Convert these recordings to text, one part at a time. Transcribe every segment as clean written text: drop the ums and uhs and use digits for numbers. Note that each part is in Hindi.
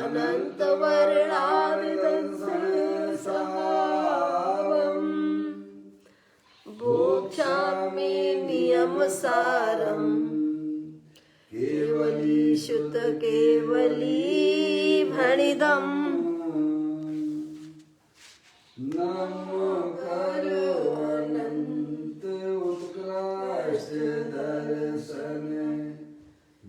अनंत वर्णादिदंसहावम् भोक्ष्यामि नियमसारम् केवली शुत केवली भणिदम् नमो करो अनंत उत्कृष्ट दर्शन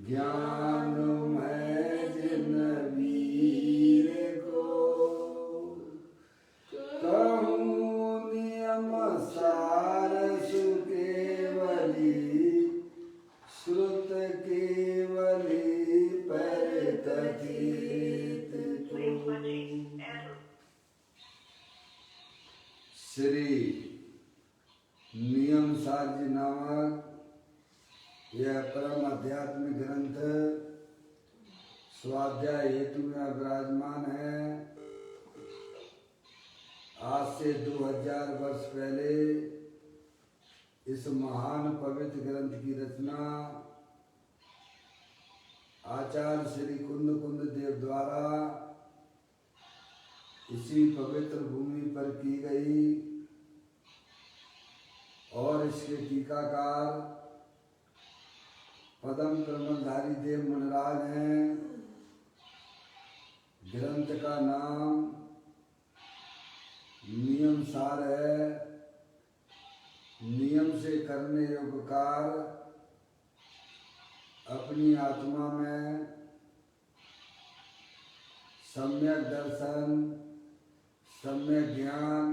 ज्ञानमय जिन वीर को कहूँ नियम सार सुकेवली श्रुत केवली पर कथित श्री नियम सार जी नामक यह परम आध्यात्मिक ग्रंथ स्वाध्याय हेतु में विराजमान है। आज से 2000 वर्ष पहले इस महान पवित्र ग्रंथ की रचना आचार्य श्री कुंद कुंद देव द्वारा इसी पवित्र भूमि पर की गई और इसके टीकाकार पदम कमलधारी देव मुनिराज हैं। ग्रंथ का नाम नियम सार है। नियम से करने योग्य कार्य अपनी आत्मा में सम्यक दर्शन, सम्यक ज्ञान,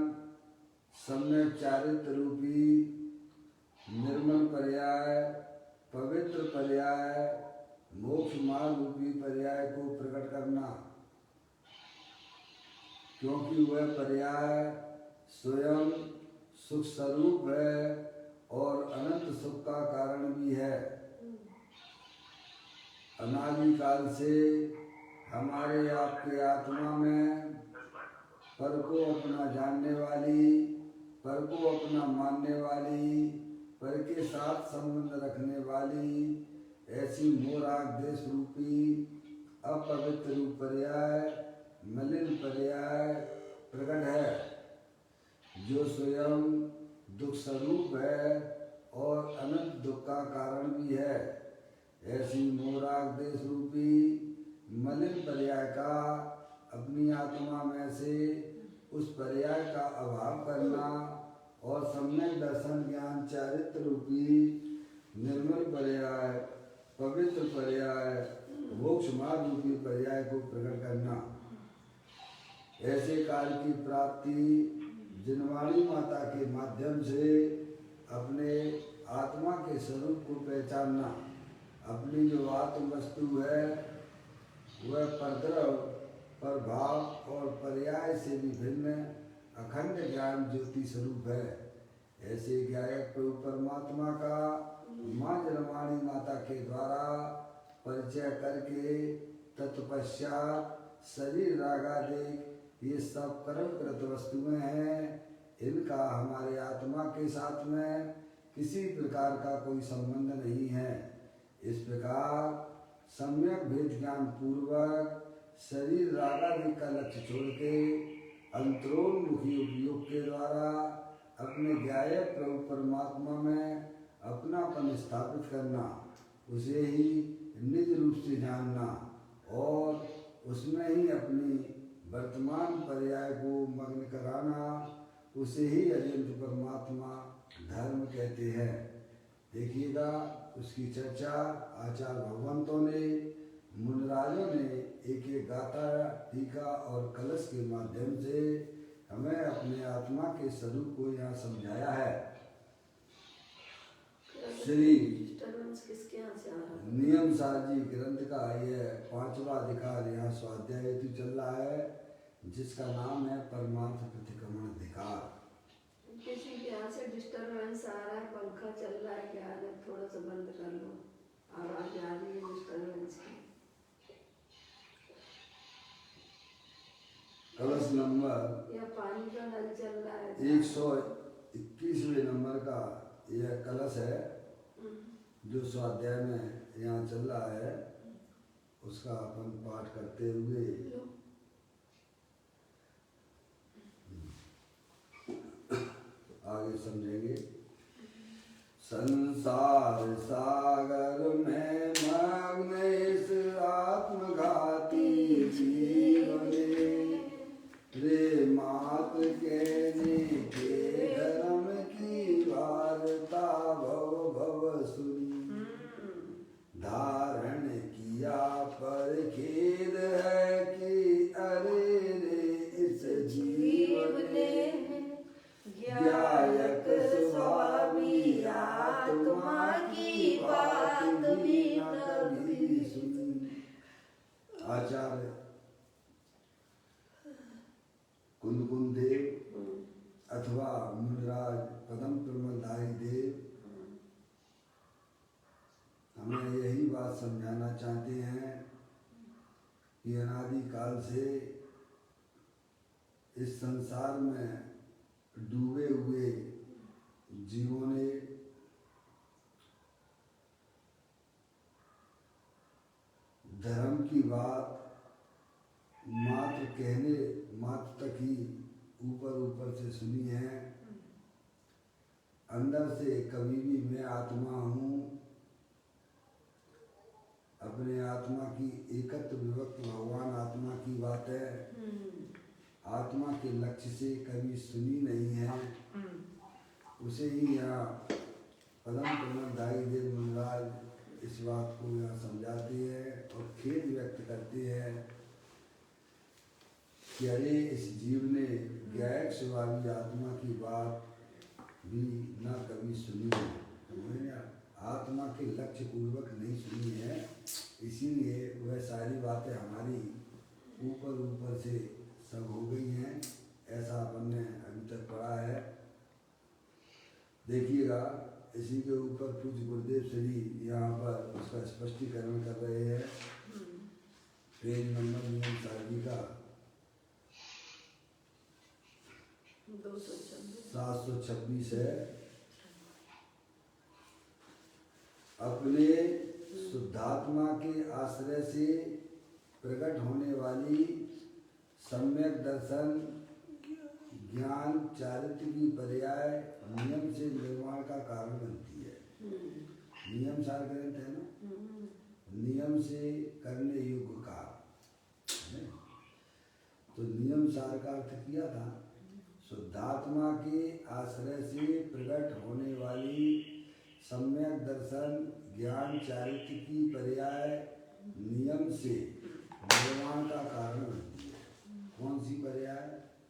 सम्यक चारित्र रूपी निर्मल पर्याय, पवित्र पर्याय, मोक्ष मार्ग रूपी पर्याय को प्रकट करना, क्योंकि वह पर्याय स्वयं सुख स्वरूप है और अनंत सुख का कारण भी है। अनादि काल से हमारे आपके आत्मा में पर को अपना जानने वाली, पर को अपना मानने वाली, पर के साथ संबंध रखने वाली ऐसी मोराग देश रूपी अपवित्र रूप पर्याय, मलिन पर्याय प्रकट है, जो स्वयं दुख स्वरूप है और अनंत दुख का कारण भी है। ऐसी मोराग देश रूपी मलिन पर्याय का अपनी आत्मा में से उस पर्याय का अभाव करना और सम्यक दर्शन ज्ञान चारित्र रूपी निर्मल पर्याय, पवित्र पर्याय, मोक्ष मार्ग रूपी पर्याय को प्रकट करना। ऐसे कार्य की प्राप्ति जिनवाणी माता के माध्यम से अपने आत्मा के स्वरूप को पहचानना, अपनी जो आत्म वस्तु है वह परद्रव, प्रभाव और पर्याय से भी भिन्न अखंड ज्ञान ज्योति स्वरूप है। ऐसे ज्ञायक प्रभु परमात्मा का माँ जनवाणी माता के द्वारा परिचय करके तत्पश्चात शरीर रागादिक ये सब कर्मकृत वस्तुएं हैं, इनका हमारे आत्मा के साथ में किसी प्रकार का कोई संबंध नहीं है। इस प्रकार सम्यक भेद ज्ञान पूर्वक शरीर रागादि का लक्ष्य छोड़ के अंतरोन्मुखी उपयोग के द्वारा अपने ज्ञायक प्रभु परमात्मा में अपनापन स्थापित करना, उसे ही निज रूप से जानना और उसमें ही अपनी वर्तमान पर्याय को मग्न कराना, उसे ही अनंत परमात्मा धर्म कहते हैं। देखिएगा उसकी चर्चा आचार्य भगवंतों ने, मुनिराजों ने एक एक गाथा, टीका और कलश के माध्यम से हमें अपने आत्मा के स्वरूप को यहाँ समझाया है। श्री नियम सार जी ग्रंथ का ये 5वां अधिकार यहाँ स्वाध्याय हेतु चल रहा है, जिसका नाम है परमार्थ प्रतिक्रमण अधिकार। किसी के यहाँ से डिस्टर्बेंस आ रहा है, पंखा चल रहा है क्या? थोड़ा सा बंद कर लो, आवाज आ रही है डिस्टर्बेंस की। कलश नंबर या पानी का नल चल रहा है 121वें नंबर का यह कलश है जो स्वाध्याय में यहाँ चल रहा है। उस उसका अपन पाठ करते हुए आगे समझेंगे। संसार सागर में मग्न इस आत्मघाती जीव ने रे मात कहने के धर्म की वार्ता भव भव सुनी धारण किया पर खेद है कि अरे रे इस जीव ने ज्ञायक स्वभावी आत्मा की बात भी न कभी सुनी। आचार्य कुंदकुंद देव अथवा मुनिराज पदम प्रमलधारी देव हमें यही बात समझाना चाहते हैं कि अनादि काल से इस संसार में डूबे हुए जीवों ने धर्म की बात मात्र तक ही ऊपर से सुनी है। अंदर से कभी भी मैं आत्मा हूँ, अपने आत्मा की एकत्व विभक्त भगवान आत्मा की बात है, आत्मा के लक्ष्य से कभी सुनी नहीं है। उसे ही यहाँ पदम प्रमलधारी देव मुनिराज इस बात को यहाँ समझाते हैं और खेद व्यक्त करते हैं कि अरे इस जीव ने ज्ञायक स्वभावी आत्मा की बात भी ना कभी सुनी है, आत्मा के लक्ष्य पूर्वक नहीं सुनी है, इसीलिए वह सारी बातें हमारी ऊपर से सब हो गई हैं। ऐसा अपन ने अभी तक पढ़ा है। देखिएगा इसी के ऊपर पूज्य गुरुदेव श्री यहाँ पर उसका स्पष्टीकरण कर रहे हैं। पेज नंबर नियम सारणी का 726 है। अपने शुद्धात्मा के आश्रय से प्रकट होने वाली सम्यक दर्शन ज्ञान चारित्र की पर्याय नियम से निर्माण का कारण बनती है। नियम सार ग्रंथ है ना, नियम से करने योग्य का, तो नियम सार का अर्थ किया था शुद्धात्मा के आश्रय से प्रकट होने वाली सम्यक दर्शन ज्ञान चारित्र की पर्याय नियम से निर्माण का कारण बनती है। कौन सी पर्याय?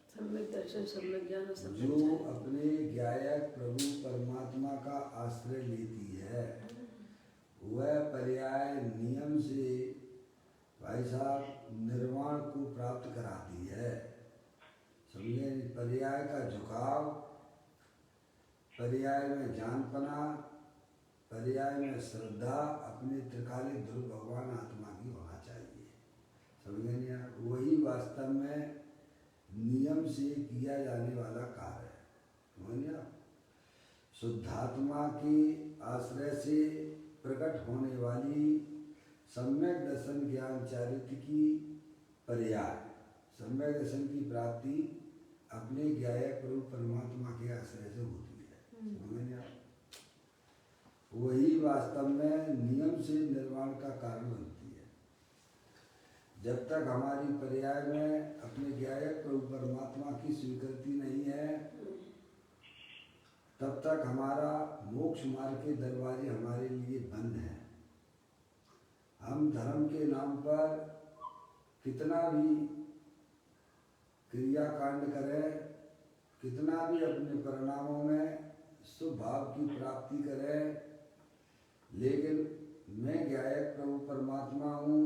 सम्यक दर्शन, सम्यक ज्ञान, जो अपने ज्ञायक प्रभु परमात्मा का आश्रय लेती है, वह पर्याय नियम से भाई साहब निर्वाण को प्राप्त कराती है। समझे? पर्याय का झुकाव, पर्याय में जानपना, पर्याय में श्रद्धा अपने त्रिकालिक ध्रुव भगवान आत्मा की होना चाहिए। समझे? वही वास्तव में नियम से किया जाने वाला कार्य है। समझे? शुद्धात्मा के आश्रय से प्रकट होने वाली सम्यक दर्शन ज्ञान चारित्र की पर्याय, सम्यक दर्शन की प्राप्ति अपने ज्ञायक प्रभु परमात्मा के आश्रय से होती है। समझे? वही वास्तव में नियम से निर्माण का कारण बनती है। जब तक हमारी पर्याय में अपने ज्ञायक प्रभु परमात्मा की स्वीकृति नहीं है, तब तक हमारा मोक्ष मार्ग के दरवाजे हमारे लिए बंद हैं। हम धर्म के नाम पर कितना भी क्रियाकांड करें, कितना भी अपने परिणामों में शुभ भाव की प्राप्ति करें, लेकिन मैं ज्ञायक प्रभु परमात्मा हूँ,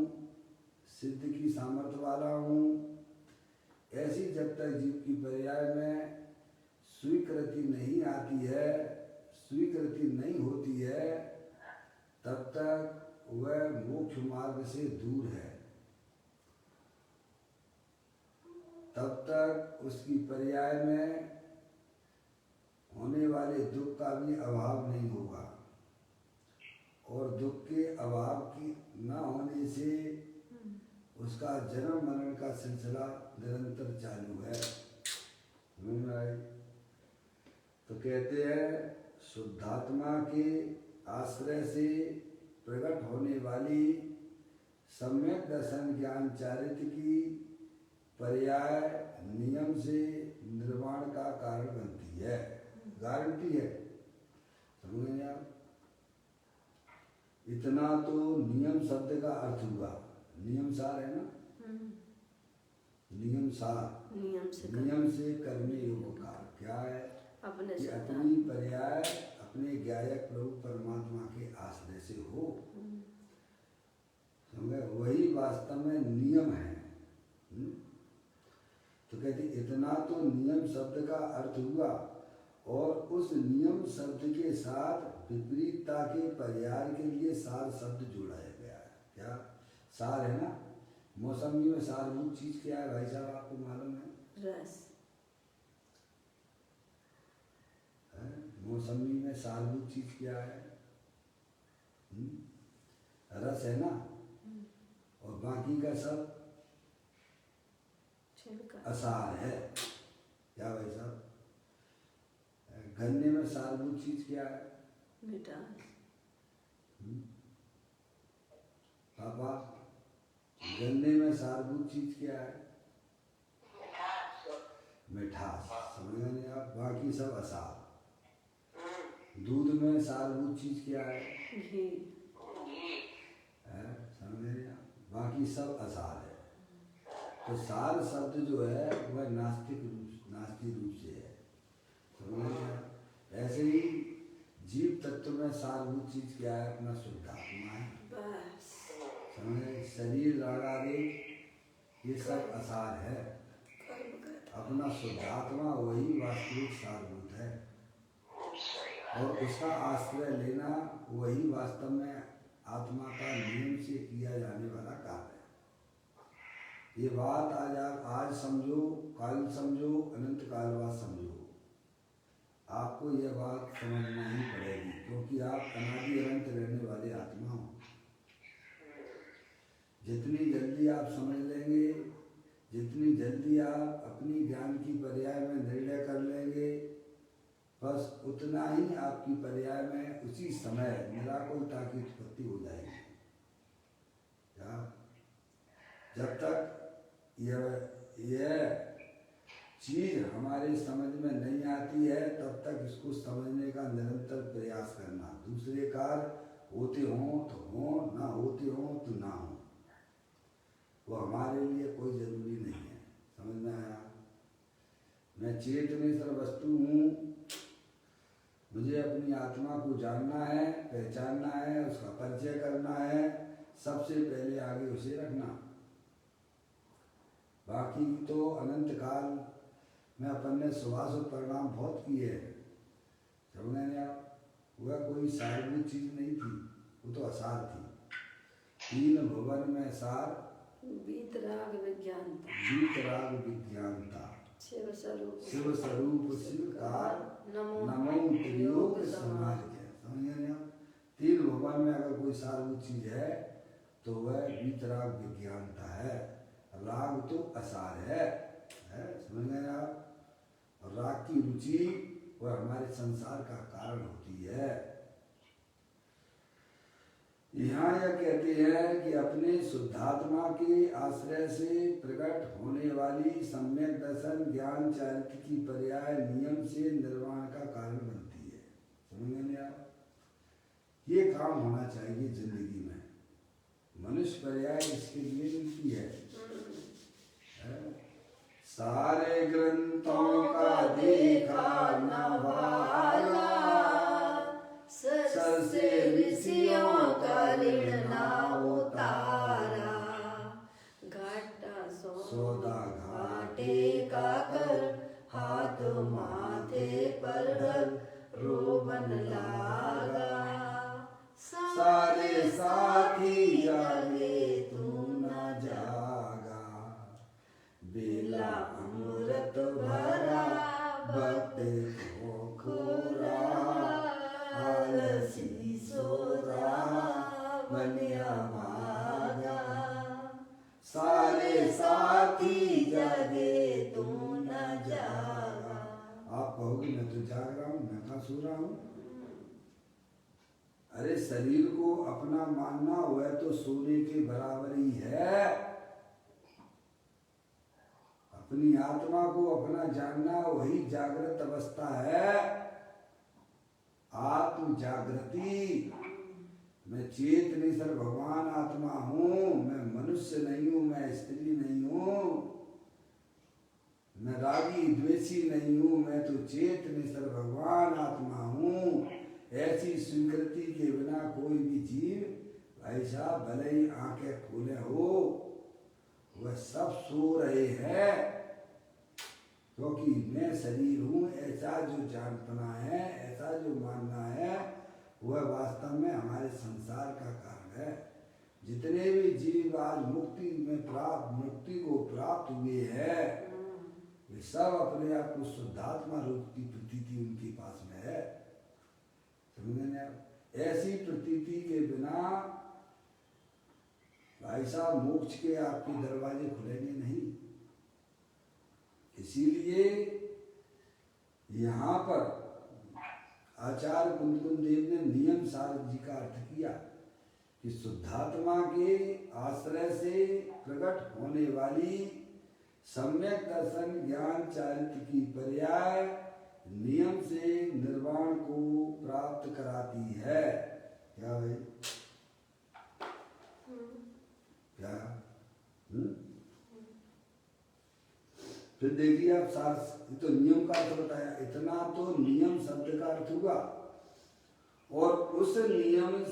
सिद्ध की सामर्थ्य वाला हूँ, ऐसी जब तक जीव की पर्याय में स्वीकृति नहीं आती है, स्वीकृति नहीं होती है, तब तक वह मोक्ष मार्ग से दूर है। तब तक उसकी पर्याय में होने वाले दुख का भी अभाव नहीं होगा, और दुख के अभाव की न होने से उसका जन्म मरण का सिलसिला निरंतर चालू है। समझ में आई? तो कहते हैं शुद्धात्मा के आश्रय से प्रकट होने वाली सम्यक दर्शन ज्ञान चारित्र की पर्याय नियम से निर्वाण का कारण बनती है। गारंटी है। समझेंगे आप? इतना तो नियम शब्द का अर्थ हुआ। नियम सार है ना, नियम सार, नियम से करने योग्य का क्या है कि अपनी पर्याय अपने ज्ञायक प्रभु परमात्मा के आश्रय से हो। समझे? वही वास्तव में नियम है। तो कहते इतना तो नियम शब्द का अर्थ हुआ और उस नियम शब्द के साथ विपरीतता के पर्याय के लिए सार शब्द जोड़ाया गया है। क्या सार है ना? मौसमी में सारभूत चीज क्या है भाई साहब, आपको मालूम है? रस। मौसमी में सारभूत चीज क्या है? रस है ना, और बाकी का सब असार है। क्या भाई साहब? गन्ने में सारभूत चीज क्या है? मिठास। पापा, गन्ने में सारभूत चीज क्या है? मिठास। समझ नहीं आप? बाकी सब असार। दूध में सारभूत चीज क्या है? घी। समझ नहीं आप? बाकी सब असार है। तो सार शब्द जो है वह नास्तिक रूप से है। समझ नहीं आप? ऐसे ही जीव तत्व में सारभूत चीज क्या है? अपना शुद्धात्मा है। बस। समझे? शरीर रागादि ये सब असार है। अपना शुद्धात्मा वही वास्तविक सारभूत है और उसका आश्रय लेना वही वास्तव में आत्मा का नियम से किया जाने वाला कार्य है। ये बात आज समझो, काल समझो, अनंत काल बाद समझो। आपको यह बात समझना ही पड़ेगी क्योंकि आप अनादि अनंत रहने वाले आत्मा हो। जितनी जल्दी आप समझ लेंगे, जितनी जल्दी आप अपनी ज्ञान की पर्याय में निर्णय कर लेंगे, बस उतना ही आपकी पर्याय में उसी समय निराकुलता की उत्पत्ति हो जाएगी। क्या? जब तक यह चीज हमारे समझ में नहीं आती है तब तक इसको समझने का निरंतर प्रयास करना। दूसरे कार्य होते हों तो हों, ना होते हों तो ना हो, वो हमारे लिए कोई जरूरी नहीं है। समझ में आया? मैं चेतनेश्वर वस्तु हूँ, मुझे अपनी आत्मा को जानना है, पहचानना है, उसका परिचय करना है। सबसे पहले आगे उसे रखना। बाकी तो अनंत काल में अपन ने सुभाषुभ परिणाम बहुत किए हैं। समझे नहीं आप? वह कोई सारभूत चीज नहीं थी, वो तो असार थी। तीन भुवन में सार वीतराग विज्ञानता, वीतराग विज्ञानता, शिव स्वरूप शिवकार नमो त्रियोग समाज है। समझे नहीं आप? तीन भुवन में अगर कोई सारभूत चीज है तो वह वीतराग विज्ञानता है। राग तो असार है। समझ गए आप? और राग की रुचि वह हमारे संसार का कारण होती है। यहाँ यह कहते हैं कि अपने शुद्धात्मा के आश्रय से प्रकट होने वाली सम्यक दर्शन ज्ञान चारित्र की पर्याय नियम से निर्वाण का कारण बनती है। समझ नहीं आप? ये काम होना चाहिए जिंदगी में। मनुष्य पर्याय इसके लिए मिलती है। सारे ग्रंथों का देखा न वाला, सर से ऋषियों का ऋण ना उतारा, घाटा सौदा घाटे का कर, हाथ माथे पर रख रोबन लागा। सारे साथी जागे तू न जागा, बेला अमृत भरा भक्त को खोरा, आलसी सोरा बने कहोगे मैं तो जाग रहा हूँ, मैं कहाँ सो रहा हूँ। अरे शरीर को अपना मानना वह तो सोने के बराबर ही है। अपनी आत्मा को अपना जानना वही जागृत अवस्था है। आत्म जागृति। मैं चेत निसर भगवान आत्मा हूँ, मैं मनुष्य नहीं हूँ, मैं स्त्री नहीं हूँ, मैं रागी द्वेषी नहीं हूँ, मैं तो चेत निसर भगवान आत्मा हूँ। ऐसी स्वीकृति के बिना कोई भी जीव ऐसा भले ही आंखें खोले हो वह सब सो रहे हैं, क्योंकि मैं शरीर हूँ ऐसा जो जानना है, ऐसा जो मानना है वह वास्तव में हमारे संसार का कारण है। जितने भी जीव आज मुक्ति को प्राप्त हुए हैं वे सब अपने आप को शुद्धात्मा रूप की प्रतीति उनके पास में है। समझे? ऐसी प्रतीति के बिना भाई साहब मोक्ष के आपके दरवाजे खुलेंगे नहीं। इसीलिए यहाँ पर आचार्य कुंदकुंद देव ने नियम सारक जी का अर्थ किया कि शुद्धात्मा के आश्रय से प्रकट होने वाली सम्यक दर्शन ज्ञान चारित्र की पर्याय नियम से निर्वाण को प्राप्त कराती है। क्या भाई? क्या? फिर देखिए आप सार तो नियम का अर्थ बताया, इतना तो नियम शब्द का अर्थ हुआ और उस नियम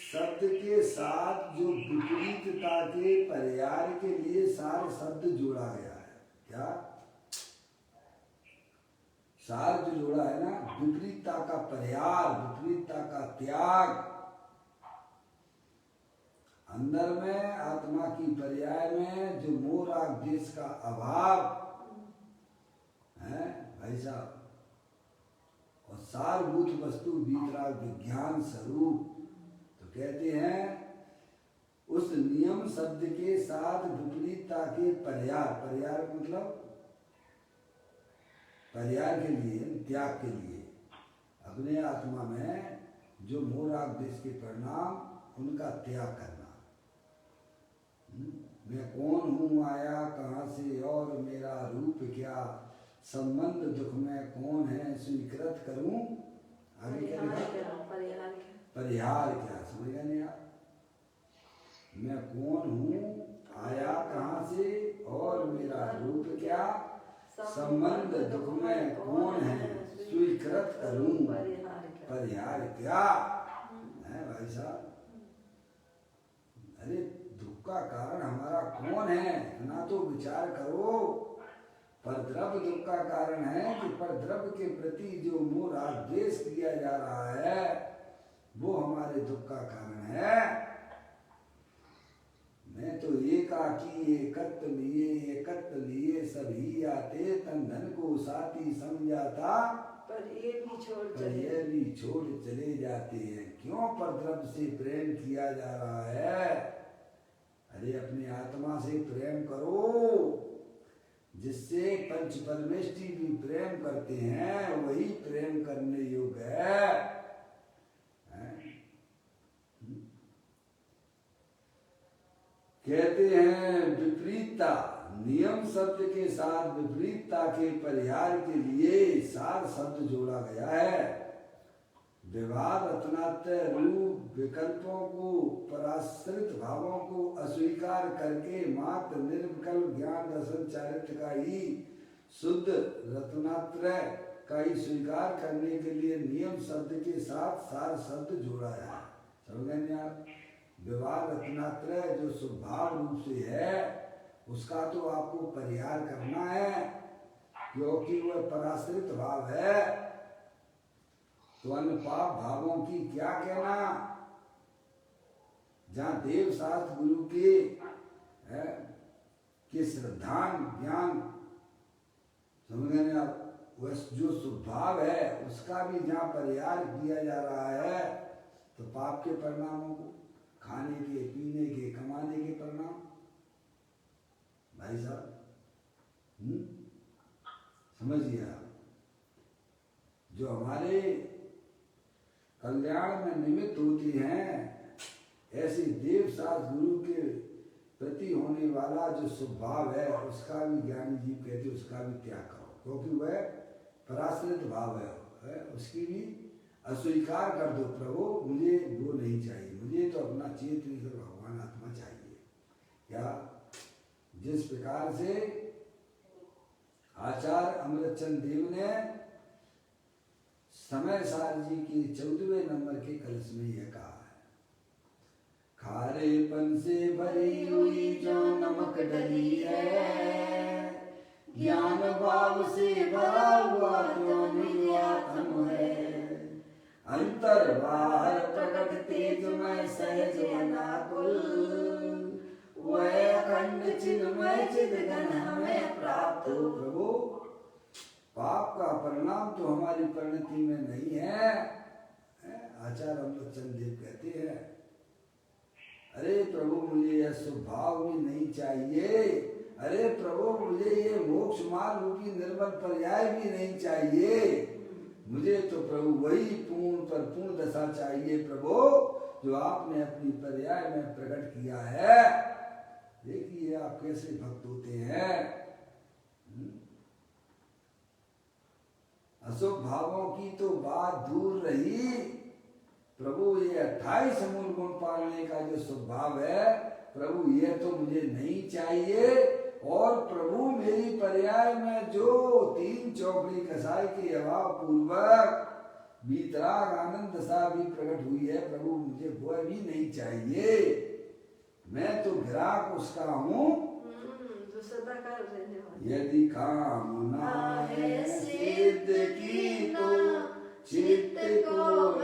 शब्द के साथ जो विपरीतता के पर्याय के लिए सार शब्द जोड़ा गया है। क्या सार जो जोड़ा है ना, विपरीतता का पर्याय, विपरीतता का त्याग, अंदर में आत्मा की पर्याय में जो मोह राग द्वेष का अभाव है भाई साहब, और सारभूत वस्तु वीतराग विज्ञान स्वरूप, तो कहते हैं उस नियम शब्द के साथ विपरीतता के पर्याय मतलब पर्याय के लिए, त्याग के लिए, अपने आत्मा में जो मोह राग द्वेष के परिणाम उनका त्याग करना। मैं कौन हूँ, आया कहाँ से और मेरा रूप क्या, संबंध दुख में कौन है स्वीकृत करूं, आगे क्या लिखा? परिहार क्या? समझ नहीं आप? मैं कौन हूँ, आया कहाँ से और मेरा रूप क्या, संबंध दुख में कौन है स्वीकृत करूं, परिहार क्या है भाई साहब? अरे दुख का कारण हमारा कौन है, इतना तो विचार करो। परद्रव्य दुख का कारण है कि परद्रव्य के प्रति जो मोह राग द्वेष किया जा रहा है वो हमारे दुख का कारण है। मैं तो एकत्व लिए सभी आते, तन धन को साथी समझाता, पर ये भी छोड़ चले जाते हैं। क्यों परद्रव्य से प्रेम किया जा रहा है? अरे अपनी आत्मा से प्रेम करो, जिससे पंच परमेष्टि भी प्रेम करते हैं वही प्रेम करने योग्य है। कहते हैं विपरीतता, नियम शब्द के साथ विपरीतता के परिहार के लिए सार शब्द जोड़ा गया है। विवाद रत्नात्य रूप विकल्पों को, पराश्रित भावों को अस्वीकार करके मात्र निर्विकल्प ज्ञान दर्शन चारित्र का ही शुद्ध रत्नात्रय का ही स्वीकार करने के लिए नियम शब्द के साथ सार शब्द जोड़ा है। समझेंगे आप? विवाद रत्नात्रय जो स्वभाव रूप से है उसका तो आपको परिहार करना है, क्योंकि वह पराश्रित भाव है। तो अन्य पाप भावों की क्या कहना, जहाँ देव शास्त्र गुरु के श्रद्धान ज्ञान, समझ आप, वह जो स्वभाव है उसका भी जहाँ परिहार किया जा रहा है, तो पाप के परिणामों को, खाने के, पीने के, कमाने के परिणाम भाई साहब समझिए आप। जो हमारे कल्याण में निमित्त होती हैं, ऐसी देव शास्त्र गुरु के प्रति होने वाला जो स्वभाव है उसका भी ज्ञानी जी कहते उसका भी त्याग करो, क्योंकि वह पराश्रित भाव है, उसकी भी अस्वीकार कर दो। प्रभु मुझे वो नहीं चाहिए, मुझे तो अपना चेतन भगवान आत्मा चाहिए। क्या जिस प्रकार से आचार्य अमृतचंद देव ने समय सार जी की 14वें नंबर के कलश में यह कहा है, खारेपन से भरी हुई जो नमक डली है, ज्ञान भाव से भरा हुआ जो निर्यातम है, अंतर बाहर प्रकट तेज में सहज अनाकुल, वह अखंड चिन्मय चिदघन हमें प्राप्त हो। प्रभु पाप का परिणाम तो हमारी परिणति में नहीं है। आचार्य अमृतचंद देव कहते हैं, अरे प्रभु मुझे यह स्वभाव भी नहीं चाहिए, अरे प्रभु मुझे ये मोक्ष मार्ग रूपी निर्मल पर्याय भी नहीं चाहिए, मुझे तो प्रभु वही पूर्ण पर पूर्ण दशा चाहिए प्रभु जो आपने अपनी पर्याय में प्रकट किया है। देखिए आप कैसे भक्त होते हैं। अशुभ भावों की तो बात दूर रही, प्रभु ये 28 मूल गुण पालने का जो स्वभाव है, प्रभु ये तो मुझे नहीं चाहिए। और प्रभु मेरी पर्याय में जो 3 चौकड़ी कसाई के अभाव पूर्वक बीतराग आनंद दशा भी प्रकट हुई है, प्रभु मुझे वह भी नहीं चाहिए। मैं तो ग्राहक उसका हूँ जो सदा का रहने वाला। यदि कामना है सिद्ध की तो चित्त को न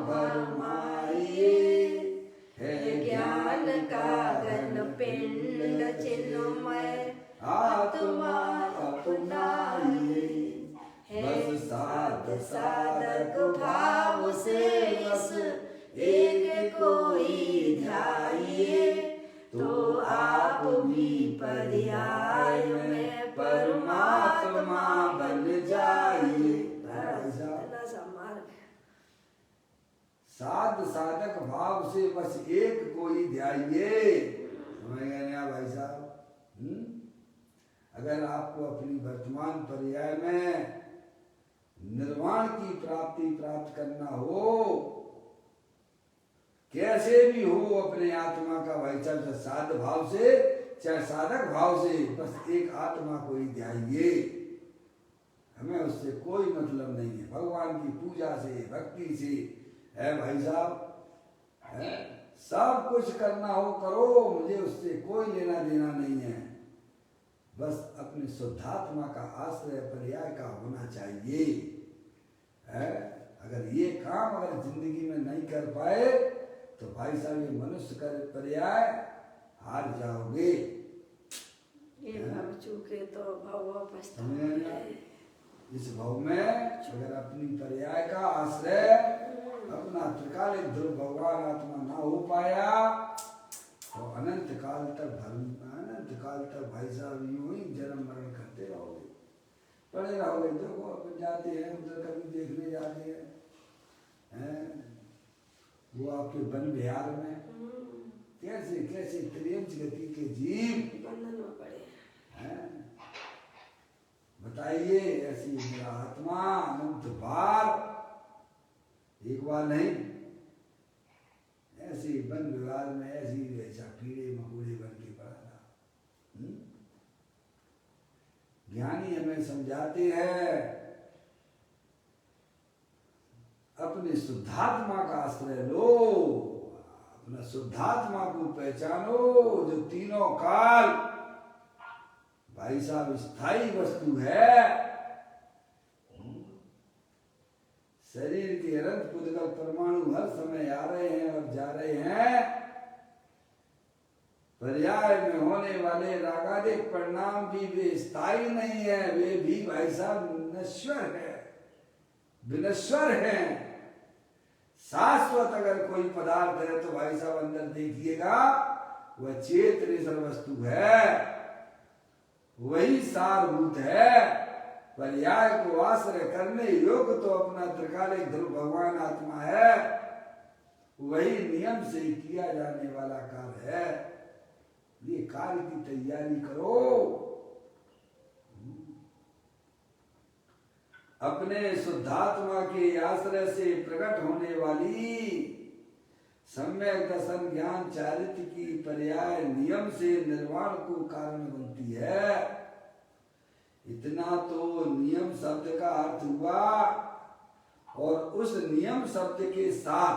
भरमाइए, है ज्ञान का घन पिंड चिन्मय आत्मा अपनाइए, बस साध साधक भाव से बस एक कोई ध्याइए, तो आप भी पर्याय में परमात्मा बन जाइए। साध साधक भाव से बस एक कोई ध्याइए। समझ गए ना भाई साहब? अगर आपको अपनी वर्तमान पर्याय में निर्वाण की प्राप्ति प्राप्त करना हो, कैसे भी हो अपने आत्मा का भाई साहब, चाहे साध भाव से चाहे साधक भाव से, बस एक आत्मा को ही ध्याइए। हमें उससे कोई मतलब नहीं है, भगवान की पूजा से भक्ति से है भाई साहब, है सब कुछ करना हो करो, मुझे उससे कोई लेना देना नहीं है। बस अपने शुद्धात्मा का आश्रय पर्याय का होना चाहिए। है अगर ये काम अगर जिंदगी में नहीं कर पाए तो भाई साहब ये मनुष्य का पर्याय हार जाओगे। ये भाव चूके तो भाव पछताएंगे। इस भाव में अगर अपनी पर्याय का आश्रय अपना त्रिकालिक ध्रुव भगवान आत्मा ना हो पाया तो अनंत काल तक भाई साहब यूं ही जन्म मरण करते रहोगे, पड़े रहोगे। देखो अपन जाते हैं उधर, कभी देखने जाते हैं वो आपके वन बिहार में कैसे कैसे त्रियंच गति के जीव बंधन में पड़े हैं। बताइए, ऐसी मेरा आत्मा अनंत बार, एक बार नहीं, ऐसी वन विवाद में ऐसी ऐसा कीड़े मकोड़े बन के पड़ा था। ज्ञानी हमें समझाते हैं अपने शुद्धात्मा का आश्रय लो, अपना शुद्धात्मा को पहचानो जो तीनों काल भाई साहब स्थायी वस्तु है। शरीर के अनंत पुद्गल परमाणु हर समय आ रहे हैं और जा रहे हैं। पर्याय में होने वाले रागादिक परिणाम भी वे स्थायी नहीं है, वे भी भाई साहब नश्वर है, विनश्वर है। शाश्वत अगर कोई पदार्थ है तो भाई साहब अंदर देखिएगा वह चेतन वस्तु है, वही सारभूत है। पर्याय को आश्रय करने योग्य तो अपना त्रिकालिक ध्रुव भगवान आत्मा है, वही नियम से किया जाने वाला कार्य है। ये कार्य की तैयारी करो। अपने शुद्धात्मा के आश्रय से प्रकट होने वाली सम्यक दर्शन ज्ञान चारित्र की पर्याय नियम से निर्वाण को कारण बनती है। इतना तो नियम शब्द का अर्थ हुआ, और उस नियम शब्द के साथ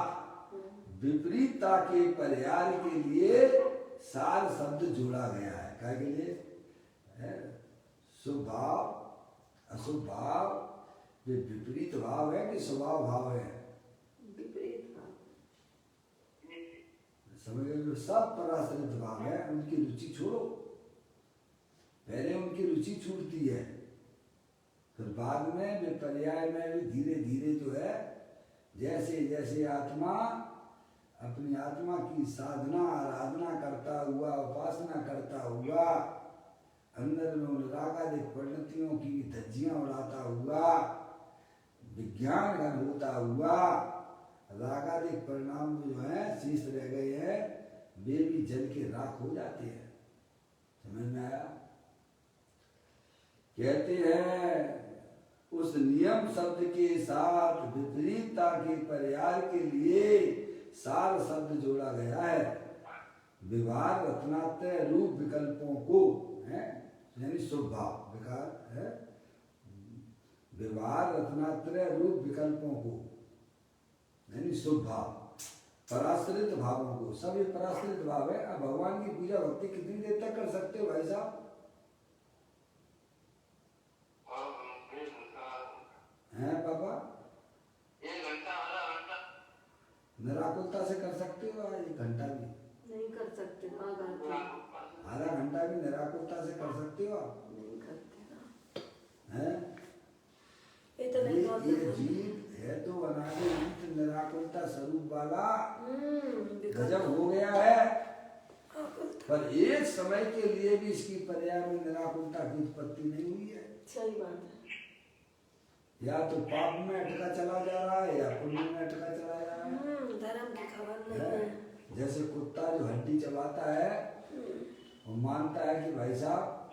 विपरीतता के पर्याय के लिए सार शब्द जोड़ा गया है। क्या के लिए? शुभ भाव अशुभ भाव, वे विपरीत भाव है कि स्वभाव भाव है? विपरीत भाव। समझ गए? सब पराश्रित भाव है। उनकी रुचि छोड़ो, पहले उनकी रुचि छूटती है, फिर बाद में वे पर्याय में भी धीरे धीरे जो है, जैसे जैसे आत्मा अपनी आत्मा की साधना आराधना करता हुआ, उपासना करता हुआ, अंदर में उन रागादिक परिणतियों की धज्जियां उड़ाता हुआ, विज्ञान घन होता हुआ, रागादिक परिणाम जो है शेष रह गए हैं, वे भी जल के राख हो जाते हैं। समझ में आया? कहते हैं उस नियम शब्द के साथ विपरीतता के पर्याय के लिए सार शब्द जोड़ा गया है। व्यवहार रत्नात्रय रूप विकल्पों को है, यानी शुभ भाव विकार है, व्यवहार रत्नात्रय रूप विकल्पों को यानी शुभ भाव, पराश्रित भावों को, सब ये पराश्रित भाव है। अब भगवान की पूजा भक्ति कितनी देर तक कर सकते हो भाई साहब? हैं पापा? 1 घंटा आधा घंटा निराकुलता से कर सकते हो? 1 घंटा भी नहीं कर सकते ना, करते आधा घंटा भी निराकुलता से कर सकते हो आप? नहीं करते ना। हैं? ये जीव है तो अनादि निराकुलता स्वरूप वाला गजब हो गया है, पर एक समय के लिए भी इसकी पर्याय में निराकुलता की उत्पत्ति नहीं हुई है। सही बात है। या तो पाप में अटका चला जा रहा है या पुण्य में अटका चला जा रहा है। धर्म की खबर नहीं है। जैसे कुत्ता जो हड्डी चबाता है वो मानता है कि भाई साहब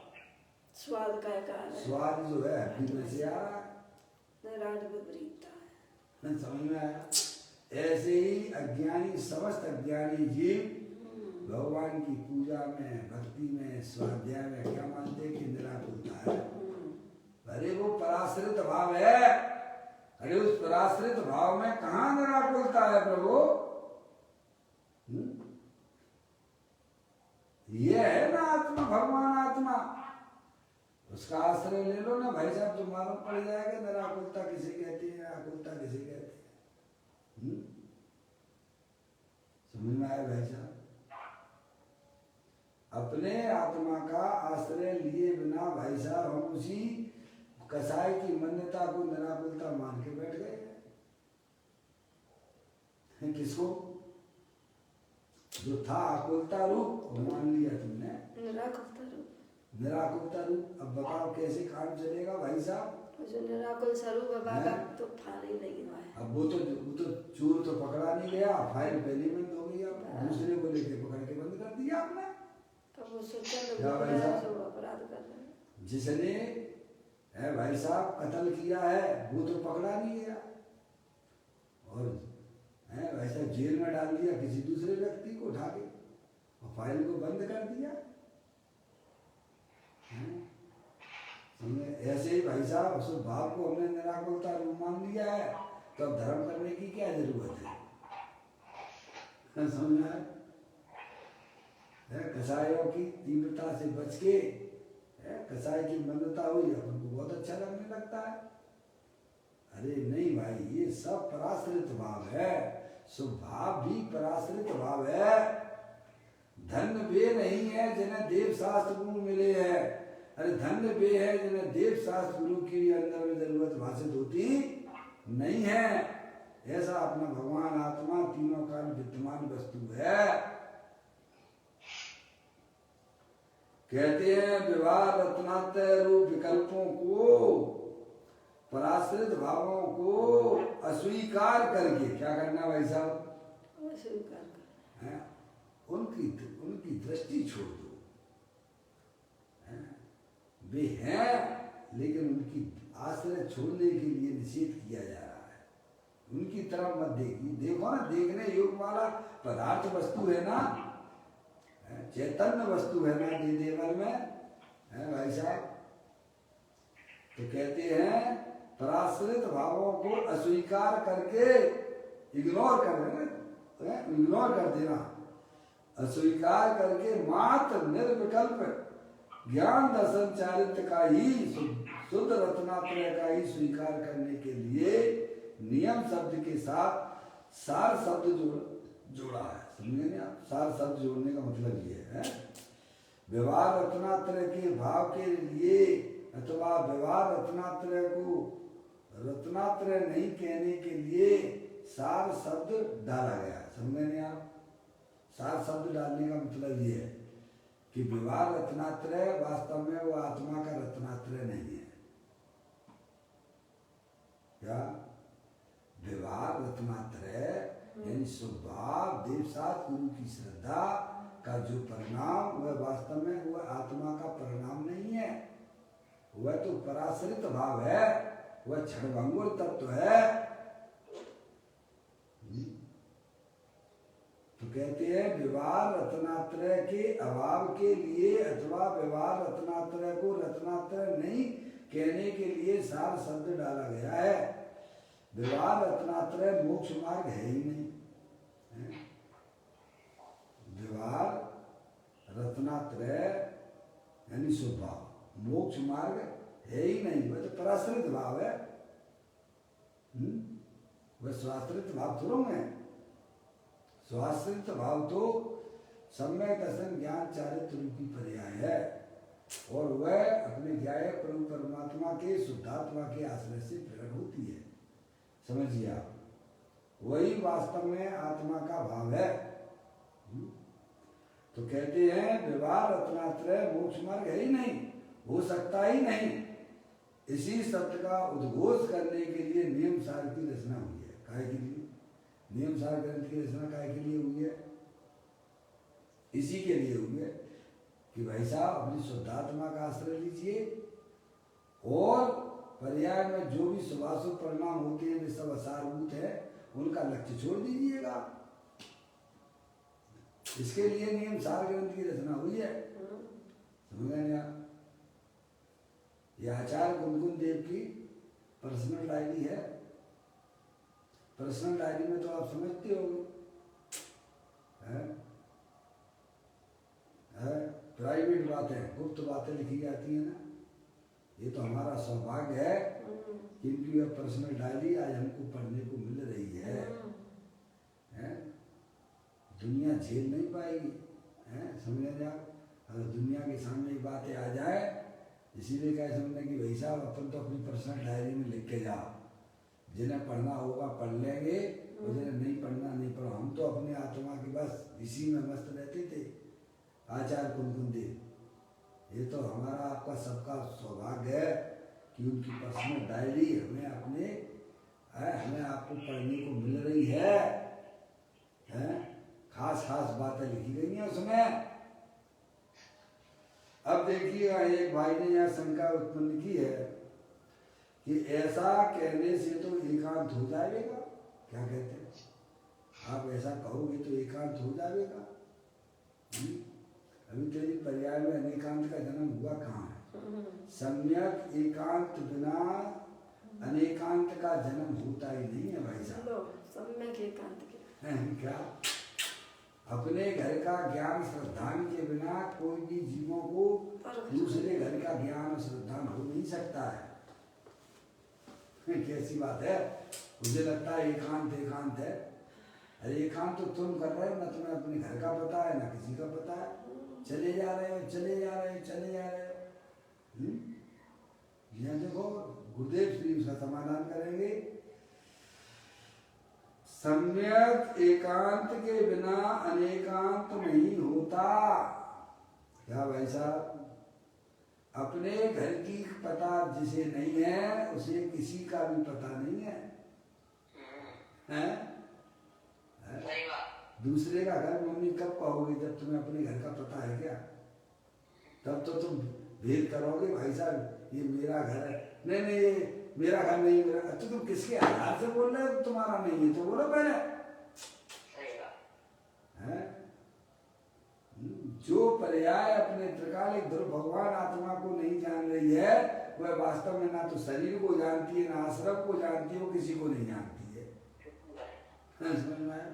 स्वाद का कारण है, स्वाद जो है हड्डी में से आ रहा है, विपरीतता है। समझ में आया? ऐसे ही अज्ञानी, समस्त अज्ञानी जीव भगवान की पूजा में, भक्ति में, स्वाध्याय में क्या मानते हैं कि निराकुलता है। अरे वो पराश्रित भाव है। अरे उस पराश्रित भाव में कहाँ निराकुलता है प्रभु? ये है ना आत्मा, भगवान आत्मा, उसका आश्रय ले लो ना भाई साहब, तो मालूम पड़ जाएगा निराकुलता किसे कहती है, निराकुलता किसे कहती है। समझ में आया भाई साहब? अपने आत्मा का आश्रय लिए बिना भाई साहब हम उसी कसाई की मान्यता को निराकुलता मान के बैठ गए हैं। किसको? जो था आकुलता रूप वो मान लिया तुमने निराकुलता रूप। अब बताओ कैसे काम चलेगा भाई साहब? जो निराकुल स्वरूप है बाबा तो फार ही नहीं हुआ है। अब वो तो चोर तो पकड़ा नहीं गया, फाइल पहले बंद हो गई, अब दूसरे को लेके पकड़ के बंद कर दिया आपने। तो वो अपराध कर रहे हैं। जिसने है भाई साहब कत्ल किया है वो तो पकड़ा नहीं गया, और है भाई साहब जेल में डाल दिया किसी दूसरे व्यक्ति को उठा के, और फाइल को बंद कर दिया। ऐसे ही भाई साहब उस भाव को हमने निराकुलता रूप मान लिया है, तो अब धर्म करने की क्या जरूरत है? समझ में आया? कसाईयों की तीव्रता से बच के कसाई की मान्यता हुई, अपन को बहुत अच्छा लगने लगता है। अरे नहीं भाई, ये सब पराश्रित भाव है, स्वभाव भी पराश्रित भाव है। धन्य वे नहीं है जिन्हें देव शास्त्र गुरु मिले हैं। अरे धन्य वे है जिन्हें देव शास्त्र गुरु की अंदर में जरूरत भाषित होती नहीं है। ऐसा अपना भगवान आत्मा तीनों काल विद्यमान वस्तु है। कहते हैं व्यवहार रत्नात्रय रूप विकल्पों को पराश्रित भावों को अस्वीकार करके क्या करना भाई साहब? अस्वीकार कर। हैं? उनकी दृष्टि छोड़ दो। हैं? वे हैं लेकिन उनकी आश्रय छोड़ने के लिए निषेध किया जा रहा है। उनकी तरफ मत देखिए। देखो ना, देखने योग वाला पदार्थ वस्तु है ना, चैतन्य वस्तु है ना देवल में, है भाई साहब। तो कहते हैं पराश्रित भावों को अस्वीकार करके इग्नोर कर देना, इग्नोर कर देना, अस्वीकार करके मात्र निर्विकल्प ज्ञान दर्शन चारित्र का ही शुद्ध रत्नात्रय का ही स्वीकार करने के लिए नियम शब्द के साथ सार शब्द जोड़ा है। समझे ना आप? सार शब्द जोड़ने का मतलब ये है, व्यवहार रत्नात्रय के भाव के लिए अथवा व्यवहार रत्नात्रय को रत्नात्रय नहीं कहने के लिए सार शब्द डाला गया। समझे नहीं आप? सार शब्द डालने का मतलब ये है कि व्यवहार रत्नात्रय वास्तव में वो आत्मा का रत्नात्रय नहीं है। क्या व्यवहार रत्नात्रय यानी स्वभाव देवसात गुरु की श्रद्धा का जो परिणाम वह वास्तव में वह आत्मा का परिणाम नहीं है। वह तो पराश्रित भाव है, वह क्षणभंगुर तत्व है। तो कहते हैं व्यवहार रत्नात्रय के अभाव के लिए अथवा व्यवहार रत्नात्रय को रत्नात्रय नहीं कहने के लिए सार शब्द डाला गया है। व्यवहार रत्नात्रय मोक्ष मार्ग है ही नहीं। व्यवहार रत्नात्रय यानी स्वभाव मोक्ष मार्ग है ही नहीं, वह तो पराश्रित भाव है। वह स्वाश्रित भाव थोड़ा है। स्वाश्रित भाव तो सम्यक दर्शन ज्ञान चारित्र रूपी पर्याय है और वह अपने ज्ञाय प्रभु परमात्मा के शुद्धात्मा के आश्रय से प्रकट होती है। समझिए आप, वही वास्तव में आत्मा का भाव है। तो कहते हैं व्यवहार रत्नात्रय मोक्ष मार्ग है ही नहीं, हो सकता ही नहीं। इसी सत्य का उद्घोष करने के लिए नियम सार की रचना हुई है। काहे के लिए? नियम सार ग्रंथ की रचना काहे के लिए हुई है? इसी के लिए हुई है कि भाई साहब अपनी शुद्धात्मा का आश्रय लीजिए और पर्याय में जो भी शुभाशुभ परिणाम होते हैं वे सब असारभूत है, उनका लक्ष्य छोड़ दीजिएगा। इसके लिए नियम सार ग्रंथ की रचना हुई है। समझ गए आप? यह आचार्य गुनगुन देव की पर्सनल डायरी है। पर्सनल डायरी में तो आप समझते होंगे, प्राइवेट बातें, गुप्त बातें लिखी जाती है ना। ये तो हमारा सौभाग्य है कि इनकी यह पर्सनल डायरी आज हमको पढ़ने को मिल रही है। दुनिया झेल नहीं पाएगी। समझे आप? अगर दुनिया के सामने ये बातें आ जाए, इसीलिए क्या समझना कि भाई साहब अपन तो अपनी पर्सनल डायरी में लिख के जाओ, जिन्हें पढ़ना होगा पढ़ लेंगे और जिन्हें नहीं पढ़ना नहीं पढ़ो। हम तो अपने आत्मा के बस इसी में मस्त रहते थे। आचार्य गुनगुन देव, ये तो हमारा आपका सबका सौभाग्य है कि उनकी पर्सनल डायरी हमें आपको पढ़ने को मिल रही है। खास खास बातें लिखी गई हैं उसमें। अब देखिएगा, एक भाई ने यहाँ शंका उत्पन्न की है कि ऐसा कहने से तो एकांत हो जाएगा। क्या कहते हैं आप? ऐसा कहोगे तो एकांत हो जाएगा? अभी तेरी पर्याय में अनेकांत का जन्म हुआ कहाँ है? सम्यक एकांत बिना अनेकांत का जन्म होता ही नहीं है भाई साहब। सम्यक एकांत क्या अपने घर का ज्ञान श्रद्धान के बिना कोई भी जीवों को दूसरे घर का ज्ञान श्रद्धान हो नहीं सकता है। कैसी बात है? मुझे लगता है एकांत एकांत है। अरे एकांत तो तुम कर रहे हो ना, तुम्हें अपने घर का पता है ना किसी का पता है। चले जा रहे हो, चले जा रहे हो, चले जा रहे हो। यहाँ देखो गुरुदेव श्री उसका समाधान करेंगे। सम्यक एकांत के बिना अनेकांत नहीं होता। क्या भाई साहब? अपने घर की पता जिसे नहीं है उसे किसी का भी पता नहीं है, हैं? सही बात। दूसरे का घर मम्मी कब पाओगे जब तुम्हें अपने घर का पता है क्या? तब तो तुम भेद करोगे भाई साहब ये मेरा घर है, नहीं नहीं ये मेरा घर नहीं, मेरा तो तुम किसके आधार से बोल रहे हो तुम्हारा नहीं है तो बोलो पहले, सही बात। हैं? जो पर्याय अपने त्रिकालिक ध्रुव भगवान आत्मा को नहीं जान रही है वह वास्तव में ना तो शरीर को जानती है ना आश्रम को जानती है, वो किसी को नहीं जानती है। समझ में आया?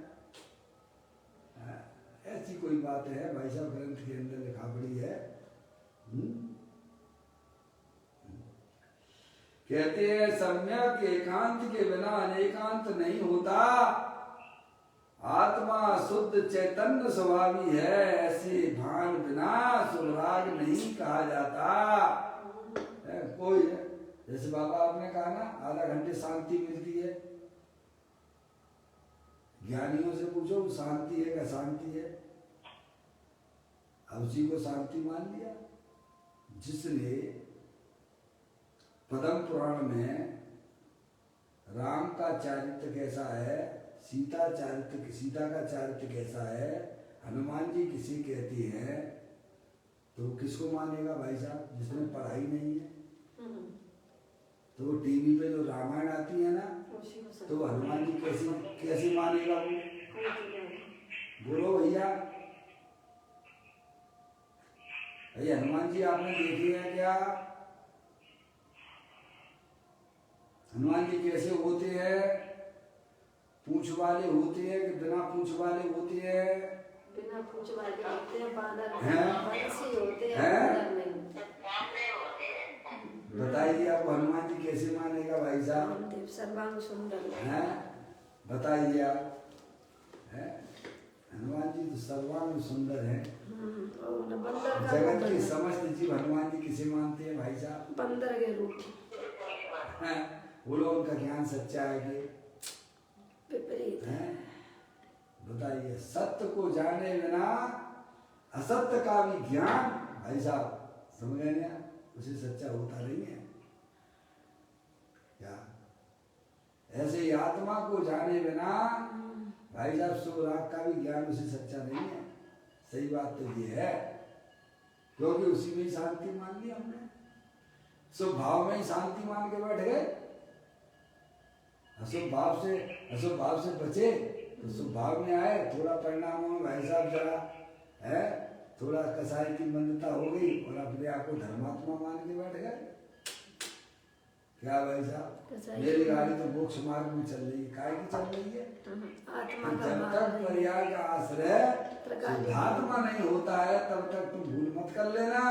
ऐसी कोई बात है भाई साहब ग्रंथ के अंदर लिखा पड़ी है। कहते हैं सम्यक एकांत के बिना अनेकांत नहीं होता, आत्मा शुद्ध चैतन्य स्वभावी है, ऐसे भान बिना सुराग नहीं कहा जाता। कोई है जैसे बाबा आपने कहा ना आधा घंटे शांति मिलती है, ज्ञानियों से पूछो शांति है क्या शांति है, अब उसी को शांति मान लिया। जिसने पद्म पुराण में राम का चारित्र कैसा है, सीता का चारित्र कैसा है, हनुमान जी किसे कहती है, तो किसको मानेगा भाई साहब? जिसमें पढ़ाई नहीं है तो टीवी पे जो रामायण आती है ना तो हनुमान जी कैसे मानेगा वो? बोलो भैया, भैया हनुमान जी आपने देखे हैं क्या? हनुमान जी कैसे होते हैं? पूंछ वाले होते हैं कि बिना पूंछ वाले होते हैं? बिना पूंछ वाले होते हैं, बानर हैं? वंशी होते हैं, हैं? बानर नहीं। बताइए आप हनुमान जी कैसे मानेगा भाई साहब? रामदेव सर्वांग सुंदर हैं? बताइए आप, हैं? हनुमान जी तो सर्वांग सुंदर है। और बंदर का जगत के समस्त जीव हनुमान जी किसे मानते हैं भाई साहब? बंदर के रूप हैं? बोलो उनका ज्ञान सच्चा है कि विपरीत है? बताइए, सत्य को जाने बिना असत्य का भी ज्ञान भाई साहब समझ गए ना, उसे सच्चा होता नहीं है क्या? ऐसे ही आत्मा को जाने बिना भाई साहब सुराग का भी ज्ञान उसे सच्चा नहीं है। सही बात तो ये है, क्योंकि उसी में ही शांति मान ली हमने, शुभ भाव में ही शांति मान के बैठ गए। अशुभ भाव से बचे तो शुभ भाव में आए, थोड़ा परिणामों में भाई साहब जरा है थोड़ा कसाई की मंदता हो गई और अपने आप को धर्मात्मा मान के बैठ गए। क्या भाई साहब, मेरी गाड़ी तो मोक्ष मार्ग में चल रही है, काय की चल रही है? जब तक पर्याय का आश्रय शुद्धात्मा नहीं होता है तब तक तुम भूल मत कर लेना।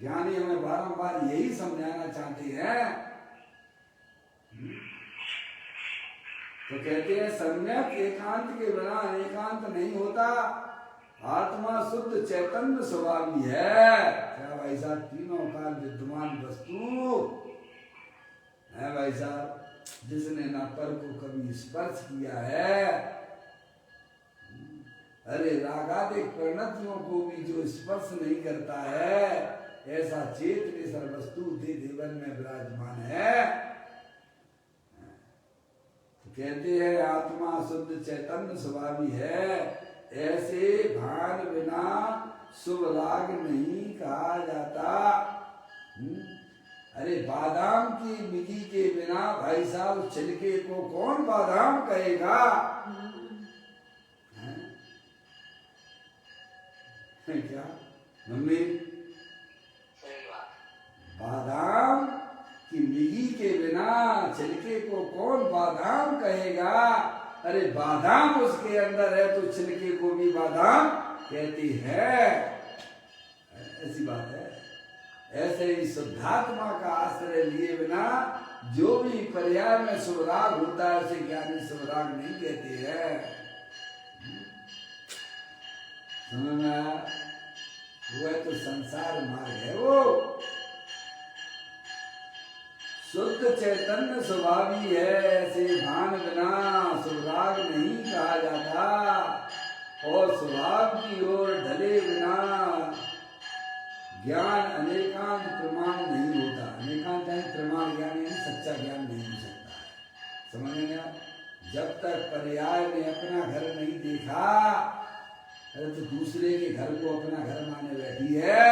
ज्ञानी हमें बारंबार यही समझाना चाहते हैं। तो कहते हैं सम्यक एकांत के बिना अनेकांत नहीं होता, आत्मा शुद्ध चैतन्य स्वभावी है। क्या भाई साहब, तीनों काल विद्यमान वस्तु है भाई साहब, जिसने ना पर को कभी स्पर्श किया है, अरे रागादिक परिणतियों को भी जो स्पर्श नहीं करता है, ऐसा चेतन सर्वस्तु दे देवन में विराजमान है। कहते हैं आत्मा शुद्ध चैतन्य स्वभावी है, ऐसे भान बिना शुभ राग नहीं कहा जाता। अरे बादाम की मिट्टी के बिना भाई साहब छिलके को कौन बादाम कहेगा? क्या मम्मी, बादाम कि मिगी के बिना छिलके को कौन बादाम कहेगा? अरे बादाम उसके अंदर है तो छिलके को भी बादाम कहती है। ऐसी बात है। ऐसे ही शुद्धात्मा का आश्रय लिए बिना जो भी पर्याय में सुराग होता है उसे ज्ञानी सुराग नहीं कहते हैं। समझ में आया? वह तो संसार मार्ग है, वो शुद्ध चैतन्य स्वभावी है, ऐसे भान बिना सुराग नहीं कहा जाता, और स्वभाव की ओर ढले बिना ज्ञान अनेकांत प्रमाण नहीं होता। अनेकांत है प्रमाण ज्ञान, यानी सच्चा ज्ञान नहीं हो सकता है। समझ में आया? जब तक पर्याय ने अपना घर नहीं देखा, अरे तो दूसरे के घर को अपना घर माने बैठी है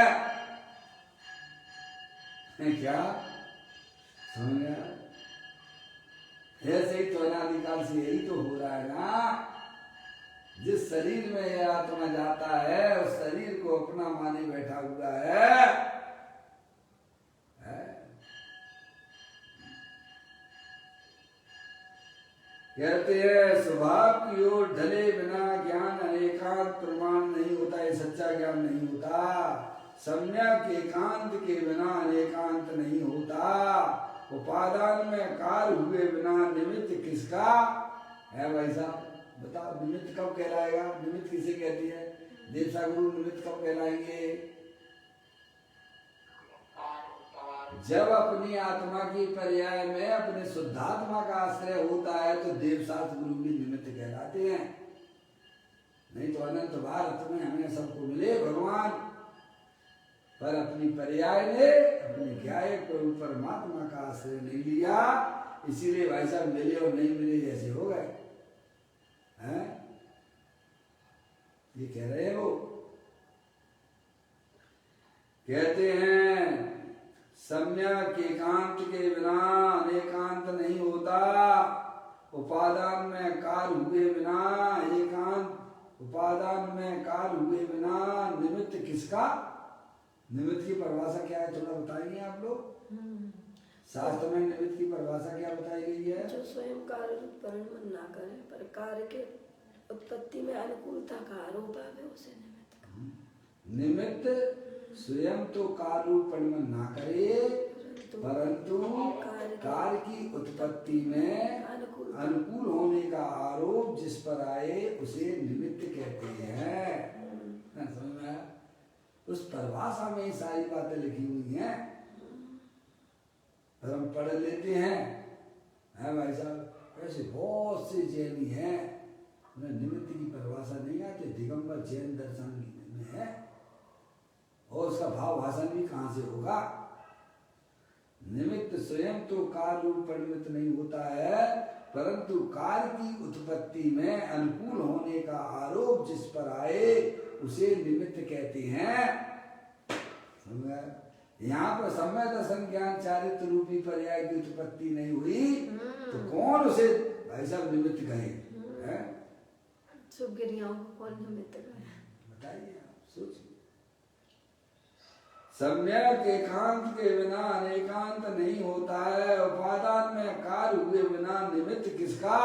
क्या? समझ में आया? ऐसे ही तो अनादिकाल से यही तो हो रहा है ना। जिस शरीर में यह आत्मा जाता है उस शरीर को अपना माने बैठा हुआ है। कहते हैं स्वभाव की ओर ढले बिना ज्ञान अनेकांत प्रमाण नहीं होता, ये सच्चा ज्ञान नहीं होता। सम्यक एकांत के बिना अनेकांत नहीं होता। उपादान में कार्य हुए बिना निमित्त किसका है? भाई साहब बताओ, निमित्त कब कहलाएगा? निमित्त किसे कहती है? देवता गुरु निमित्त कब कहलाएंगे? जब अपनी आत्मा की पर्याय में अपने शुद्धात्मा का आश्रय होता है तो देवशास्त्र गुरु भी निमित्त कहलाते हैं। नहीं तो अनंत भारत में हमें सबको मिले भगवान, पर अपनी पर्याय ने अपनी ज्ञाय प्रभु परमात्मा का आश्रय नहीं लिया, इसीलिए भाई साहब मिले और नहीं मिले जैसे हो गए हैं। ये कह रहे हैं वो, कहते हैं सम्यक एकांत के बिना अनेकांत नहीं होता। उपादान में कार्य हुए बिना एकांत, उपादान में कार्य हुए बिना निमित्त किसका? निमित्त की परिभाषा क्या है थोड़ा बताएंगे आप लोग? शास्त्र में निमित्त की परिभाषा क्या बताई गई है? जो स्वयं कार्य परिणाम ना करे पर कार्य के उत्पत्ति में अनुकूलता का आरोप है उसे निमित्त। निमित्त स्वयं तो कार्य परिणाम ना करे परंतु कार्य की उत्पत्ति में अनुकूल होने का आरोप जिस पर आए उसे निमित्त कहते हैं। समझ में आया? उस परिभाषा में ही सारी बातें लिखी हुई हैं, पर हम पढ़ लेते हैं भाई साहब। ऐसे बहुत से जैनी हैं उन्हें निमित्त की परिभाषा नहीं आती। दिगंबर जैन दर्शन में है और उसका भाव भाषण भी कहाँ से होगा? निमित्त स्वयं तो कार्य रूप परिमित नहीं होता है परंतु कार्य की उत्पत्ति में अनुकूल होने का आरोप जिस पर आए उसे निमित्त कहते हैं। समझ? यहाँ पर समय दर्शन ज्ञान चारित्र रूपी पर्याय की उत्पत्ति नहीं हुई तो कौन उसे भाई साहब निमित्त कहे? शुभ क्रियाओं को कौन निमित्त कहे? बताइए आप, सोचिए। सम्यक एकांत के बिना अनेकांत नहीं होता है। उपादान में कार्य हुए बिना निमित्त किसका?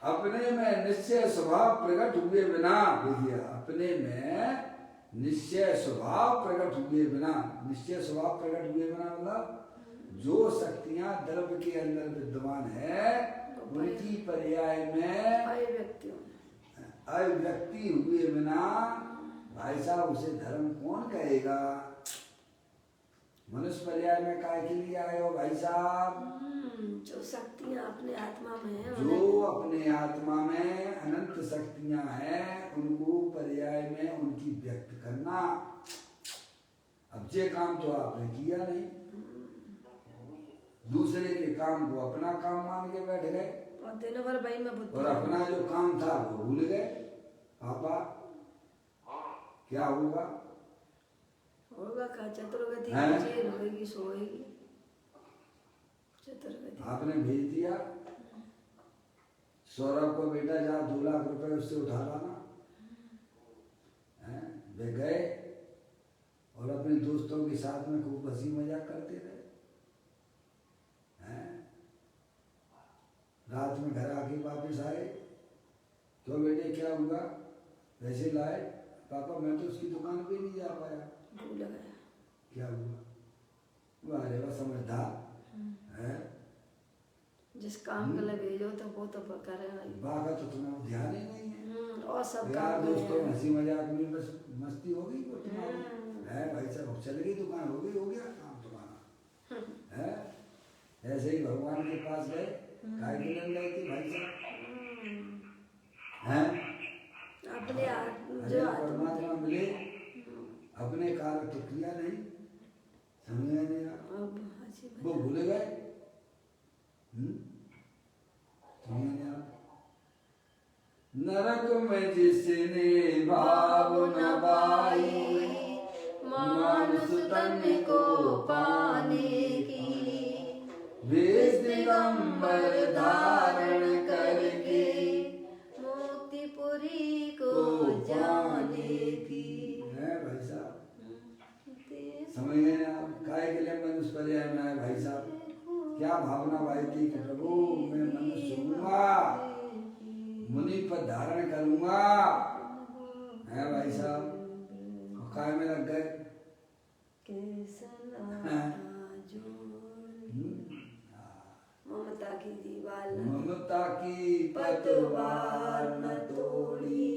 अपने में निश्चय स्वभाव प्रकट हुए बिना, देखिए अपने में निश्चय स्वभाव प्रकट हुए बिना, निश्चय स्वभाव प्रकट हुए बिना मतलब जो शक्तियां द्रव्य के अंदर विद्यमान है उनकी पर्याय में अव्यक्ति हुए बिना भाई साहब उसे धर्म कौन कहेगा? मनुष्य पर्याय में काय के लिए आए हो भाई साहब? जो शक्तियां अपने आत्मा में है, जो अपने आत्मा में अनंत शक्तियां हैं उनको पर्याय में उनकी व्यक्त करना। अब ये काम तो आपने किया नहीं, दूसरे के काम को अपना काम मान के बैठ गए और दिन भर भाई में बुद्धि और अपना जो काम था वो भूल गए। पापा क्या होगा? होगा का चतुर्गति होगी सोएगी। चतुर्गति आपने भेज दिया सौरभ को, बेटा जा 2 लाख रुपए उससे उठा लाना। वे गए और अपने दोस्तों के साथ में खूब हंसी मजाक करते रहे। रात में घर आके वापिस आए, तो बेटे क्या हुआ? पैसे लाए? पापा मैं तो उसकी दुकान पे नहीं जा पाया। भूल गया। क्या हुआ? अरे वह समझदार है, जिस काम के लिए भेजो तो वो तो करेगा ही। बाका तो तुम्हें ध्यान ही नहीं है। और सब यार दोस्तों हंसी मजाक में बस मस्ती हो गई वो तुम्हारी है भाई साहब, चल गई दुकान, हो गया काम तुम्हारा है। ऐसे ही भगवान के पास गए, काय के लिए गए थे भाई साहब? हैं अपने जो परमात्मा मिले अपने कार्य तो किया नहीं, समझ में नहीं आया, अब हाजी वो भूल गए। समझ में नहीं आया। नरक में जिसने भाव न बाई, मानुष तन को पाने की, वेश दिगंबर धारण करके मुक्तिपुरी को जाने की। है भाई साहब, समझ गए ना आप? काय के लिए मनुष्य पर्याय में है भाई साहब? क्या भावना भाई थी कि प्रभु मैं मनुष्य हूँगा, मुनि पर धारण करूंगा, है भाई साहब? काय में लग गए। ममता की दीवार ममता की पतवार न तोड़ी,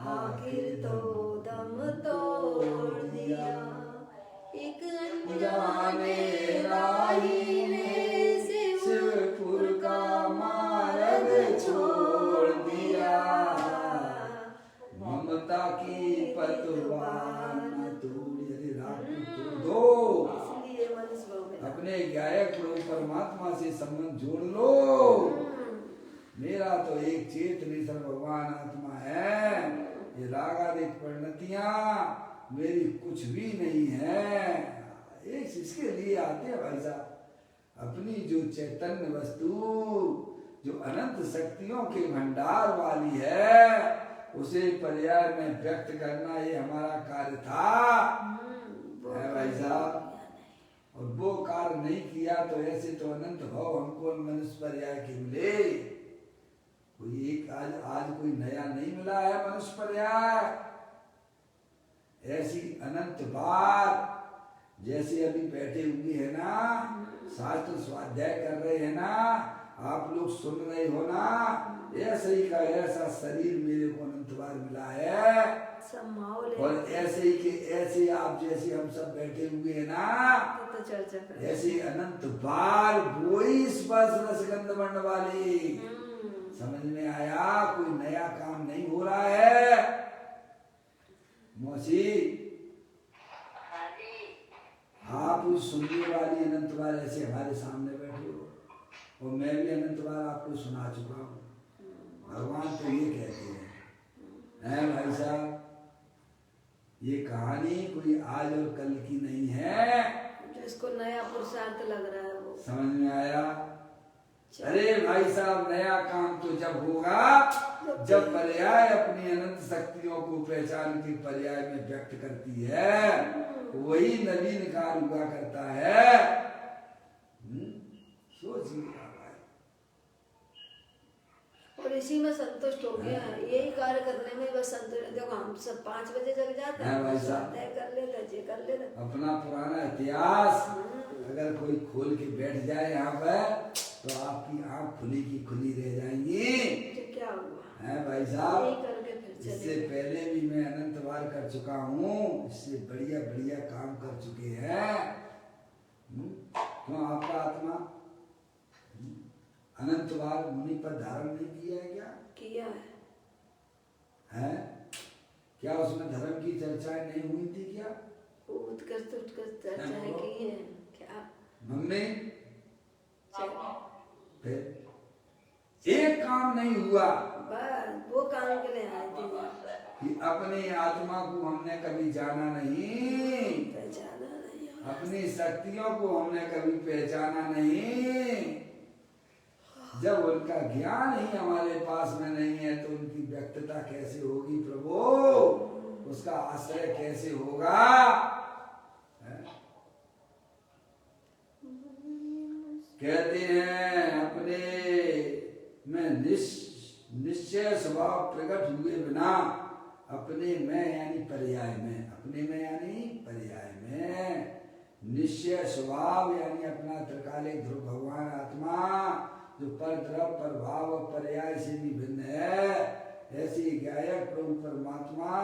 आखिर तो दम तोड़ दिया। एक अनजाने राही ने शिवपुर का मार्ग छोड़ दिया। ममता की पतवार न तोड़ी, अरे रात को तोड़ दो। इसलिए मनुष्य में अपने गायक प्रभु परमात्मा से संबंध जोड़ लो। मेरा तो एक चेतनेश्वर भगवान आत्मा है, ये रागादिक परिणतियां मेरी कुछ भी नहीं है। एक इसके लिए आते हैं भाई साहब, अपनी जो चैतन्य वस्तु जो अनंत शक्तियों के भंडार वाली है, उसे पर्याय में व्यक्त करना ये हमारा कार्य था, है भाई साहब। और वो कार्य नहीं किया तो ऐसे तो अनंत भाव हमको मनुष्य पर्याय के मिले। कोई एक आज कोई नया नहीं मिला है मनुष्य पर्याय। ऐसी अनंत बात, जैसे अभी बैठे हुए है ना, शास्त्र स्वाध्याय कर रहे हैं ना, आप लोग सुन रहे हो ना, ऐसे ही का ऐसा शरीर मेरे को अनंत बार मिला है। और ऐसे ही के ऐसे आप जैसे हम सब बैठे हुए हैं ना, तो चर्चा कर ऐसे अनंत बार वही स्पर्श रसगंध वर्ण वाली। समझ में आया? कोई नया काम नहीं हो रहा है। मौसी आप उस सुनने वाली अनंत बार ऐसे हमारे सामने बैठे हो, और मैं भी अनंत बार आपको सुना चुका हूँ। भगवान तो ये कहते हैं भाई साहब, ये कहानी कोई आज और कल की नहीं है, जिसको नया पुरुषार्थ लग रहा है वो। समझ में आया? अरे भाई साहब, नया काम तो जब होगा जब पर्याय अपनी अनंत शक्तियों को पहचान के पर्याय में व्यक्त करती है, वही नवीन काल हुआ करता है। सोचिए भाई, और इसी में संतुष्ट हो गया, यही कार्य करने में बस संतुष्ट। देखो हम सब 5 बजे जग जाते हैं, भाई साहब, तय कर लेते, जे कर लेते। अपना पुराना इतिहास अगर कोई खोल के बैठ जाए यहाँ पर, तो आपकी आंख खुली की खुली रह जाएंगी। क्या हुआ है भाई साहब? यही करके फिर इससे पहले भी मैं अनंत बार कर चुका हूँ, इससे बढ़िया बढ़िया काम कर चुके हैं। क्यों आपका आत्मा अनंत बार मुनि पर धारण नहीं किया है? क्या किया है? क्या उसमें धर्म की चर्चाएं नहीं हुई थी? क्या उत्कृष्ट चर्चाएं की है? क्या मम्मी? फिर एक काम नहीं हुआ, बस वो काम के लिए आए थे कि अपनी आत्मा को हमने कभी जाना नहीं, पहचाना नहीं, अपनी शक्तियों को हमने कभी पहचाना नहीं। जब उनका ज्ञान ही हमारे पास में नहीं है तो उनकी व्यक्तता कैसे होगी प्रभु? उसका आश्रय कैसे होगा? कहते हैं अपने में निश्चय स्वभाव प्रकट हुए बिना, अपने में यानी पर्याय में, अपने में यानी पर्याय में, निश्चय स्वभाव यानी अपना त्रिकालिक ध्रुव भगवान आत्मा जो पर द्रव पर भाव और पर्याय से भी भिन्न है, ऐसी गायक प्रभु परमात्मा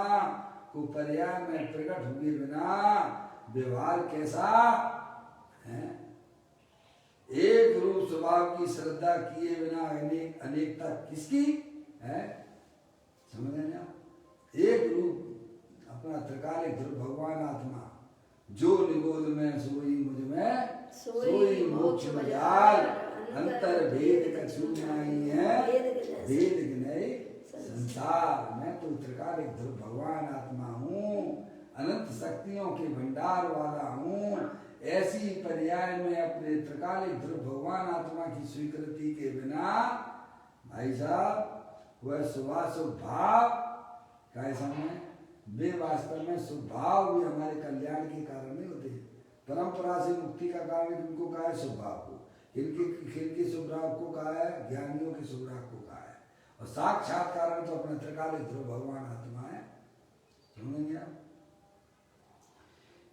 को पर्याय में प्रकट हुए बिना व्यवहार कैसा है? एक रूप स्वभाव की श्रद्धा किए बिना अनेकता किसकी है? समझ रहे हैं? एक रूप अपना त्रिकालिक ध्रुव भगवान आत्मा जो निगोद में सोई मुझ में सोई मोक्ष मजाल अंतर भेद कछु नहीं है भेद नहीं संसार। मैं तो त्रिकालिक ध्रुव भगवान आत्मा हूँ, अनंत शक्तियों के भंडार वाला हूँ। ऐसी पर्याय में अपने त्रिकालिक ध्रुव भगवान आत्मा की स्वीकृति के बिना भाई साहब वह शुभाशुभ भाव कैसा में वे वास्तव में शुभ भाव भी हमारे कल्याण के कारण नहीं होते। परंपरा से मुक्ति का कारण इनको कहा है शुभ भाव को, इनके शुभ भाव को कहा है, ज्ञानियों के शुभ भाव को कहा है, और साक्षात कारण तो अपने त्रिकालिक ध्रुव भगवान आत्मा है। समझेंगे आप?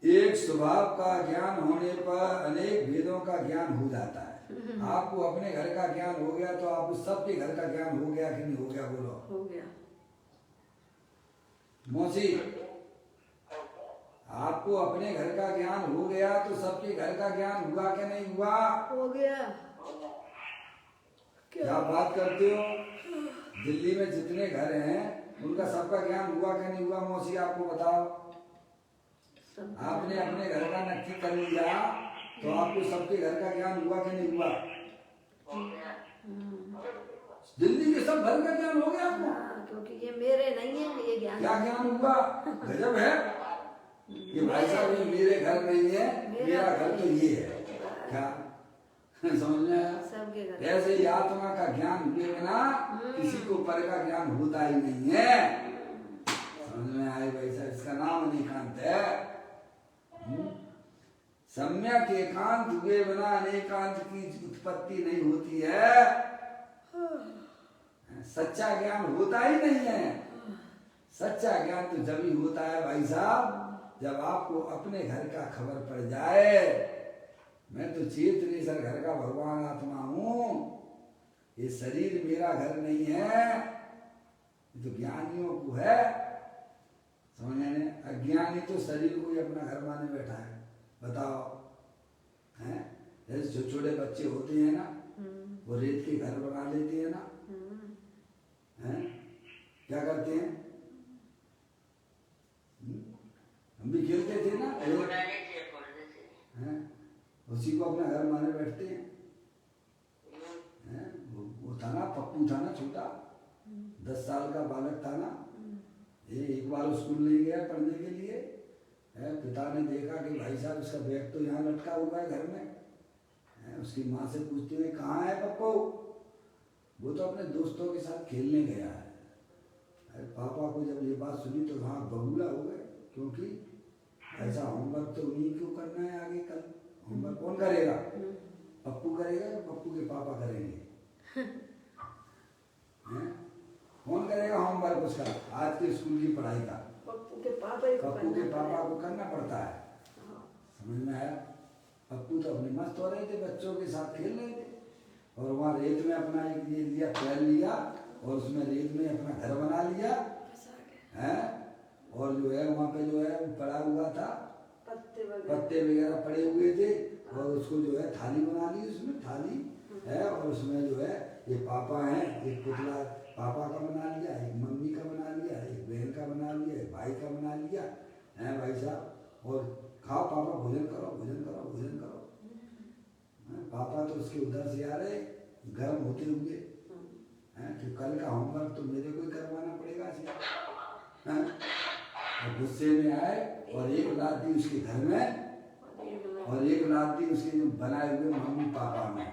एक स्वभाव का ज्ञान होने पर अनेक भेदों का ज्ञान हो जाता है। आपको अपने घर का ज्ञान हो गया तो आपको सबके घर का ज्ञान हो गया कि नहीं हो गया? बोलो। हो गया। मौसी, आपको अपने घर का ज्ञान हो गया तो सबके घर का ज्ञान हुआ कि नहीं हुआ? हो गया। क्या बात करते हो? दिल्ली में जितने घर हैं उनका सबका ज्ञान हुआ कि नहीं हुआ? मौसी आपको बताओ। आपने अपने घर का नक्की कर लिया तो आपको सबके घर का ज्ञान हुआ कि नहीं हुआ? दिल्ली के सब घर का ज्ञान हो गया आपको? क्योंकि ये मेरे नहीं है ये ज्ञान। क्या ज्ञान हुआ? गजब है ये भाई साहब, ये मेरे घर नहीं है, मेरा घर तो ये है। क्या समझ में आया? सबके घर। ऐसे ही आत्मा का ज्ञान हुए बिना किसी को पर का ज्ञान होता ही नहीं है। समझ में आए भाई साहब? इसका नाम अनेकांत है। सम्यक एकांत हुए बिना अनेकांत की उत्पत्ति नहीं होती है। सच्चा ज्ञान होता ही नहीं है। सच्चा ज्ञान तो जब ही होता है भाई साहब जब आपको अपने घर का खबर पड़ जाए। मैं तो चेतनेश्वर घर का भगवान आत्मा हूँ, ये शरीर मेरा घर नहीं है, ये तो ज्ञानियों को है। समझने? अज्ञानी तो शरीर को ही अपना घर माने बैठा है। बताओ हैं? जैसे छोटे छोटे बच्चे होते हैं ना, वो रेत के घर बना लेते हैं ना, हैं? क्या करते हैं? हम भी खेलते थे ना, हैं? उसी को अपना घर माने बैठते हैं। वो था ना, पप्पू था ना छोटा, 10 साल का बालक था ना, ये एक बार स्कूल नहीं गया पढ़ने के लिए। पिता ने देखा कि भाई साहब इसका बैग तो यहाँ लटका हुआ है घर में। उसकी माँ से पूछते हुए कहाँ है पप्पू? वो तो अपने दोस्तों के साथ खेलने गया है। अरे पापा को जब ये बात सुनी तो हाँ बबूला हो गए, क्योंकि ऐसा होमवर्क तो उन्हीं को करना है आगे कल। होमवर्क कौन करेगा? पप्पू करेगा या पप्पू के पापा करेंगे? कौन करेगा होमवर्क उसका आज के स्कूल की पढ़ाई का? पप्पू के पापा को करना पड़ता है। समझ में आया? पप्पू तो अपने मस्त हो रहे थे, बच्चों के साथ खेल रहे थे, और वहाँ रेत में अपना एक ये लिया पैर लिया और उसमें रेत में अपना घर बना लिया है। और जो है वहाँ पे जो है वो पड़ा हुआ था, पत्ते वगैरह पड़े हुए थे, और उसको जो है थाली बना ली, उसमें थाली है, और उसमें जो है ये पापा है, एक पुतला पापा का बना लिया, एक मम्मी का बना लिया, एक बहन का बना लिया, एक भाई का बना लिया है भाई साहब। और खाओ पापा, भोजन करो भोजन करो भोजन करो। पापा तो उसके उधर से आ रहे गर्म होते हुए हैं कि कल का होमवर्क तो मेरे को ही करवाना पड़ेगा। और गुस्से में आए और एक लात दी उसके घर में, और एक लात दी उसके बनाए हुए मम्मी पापा में,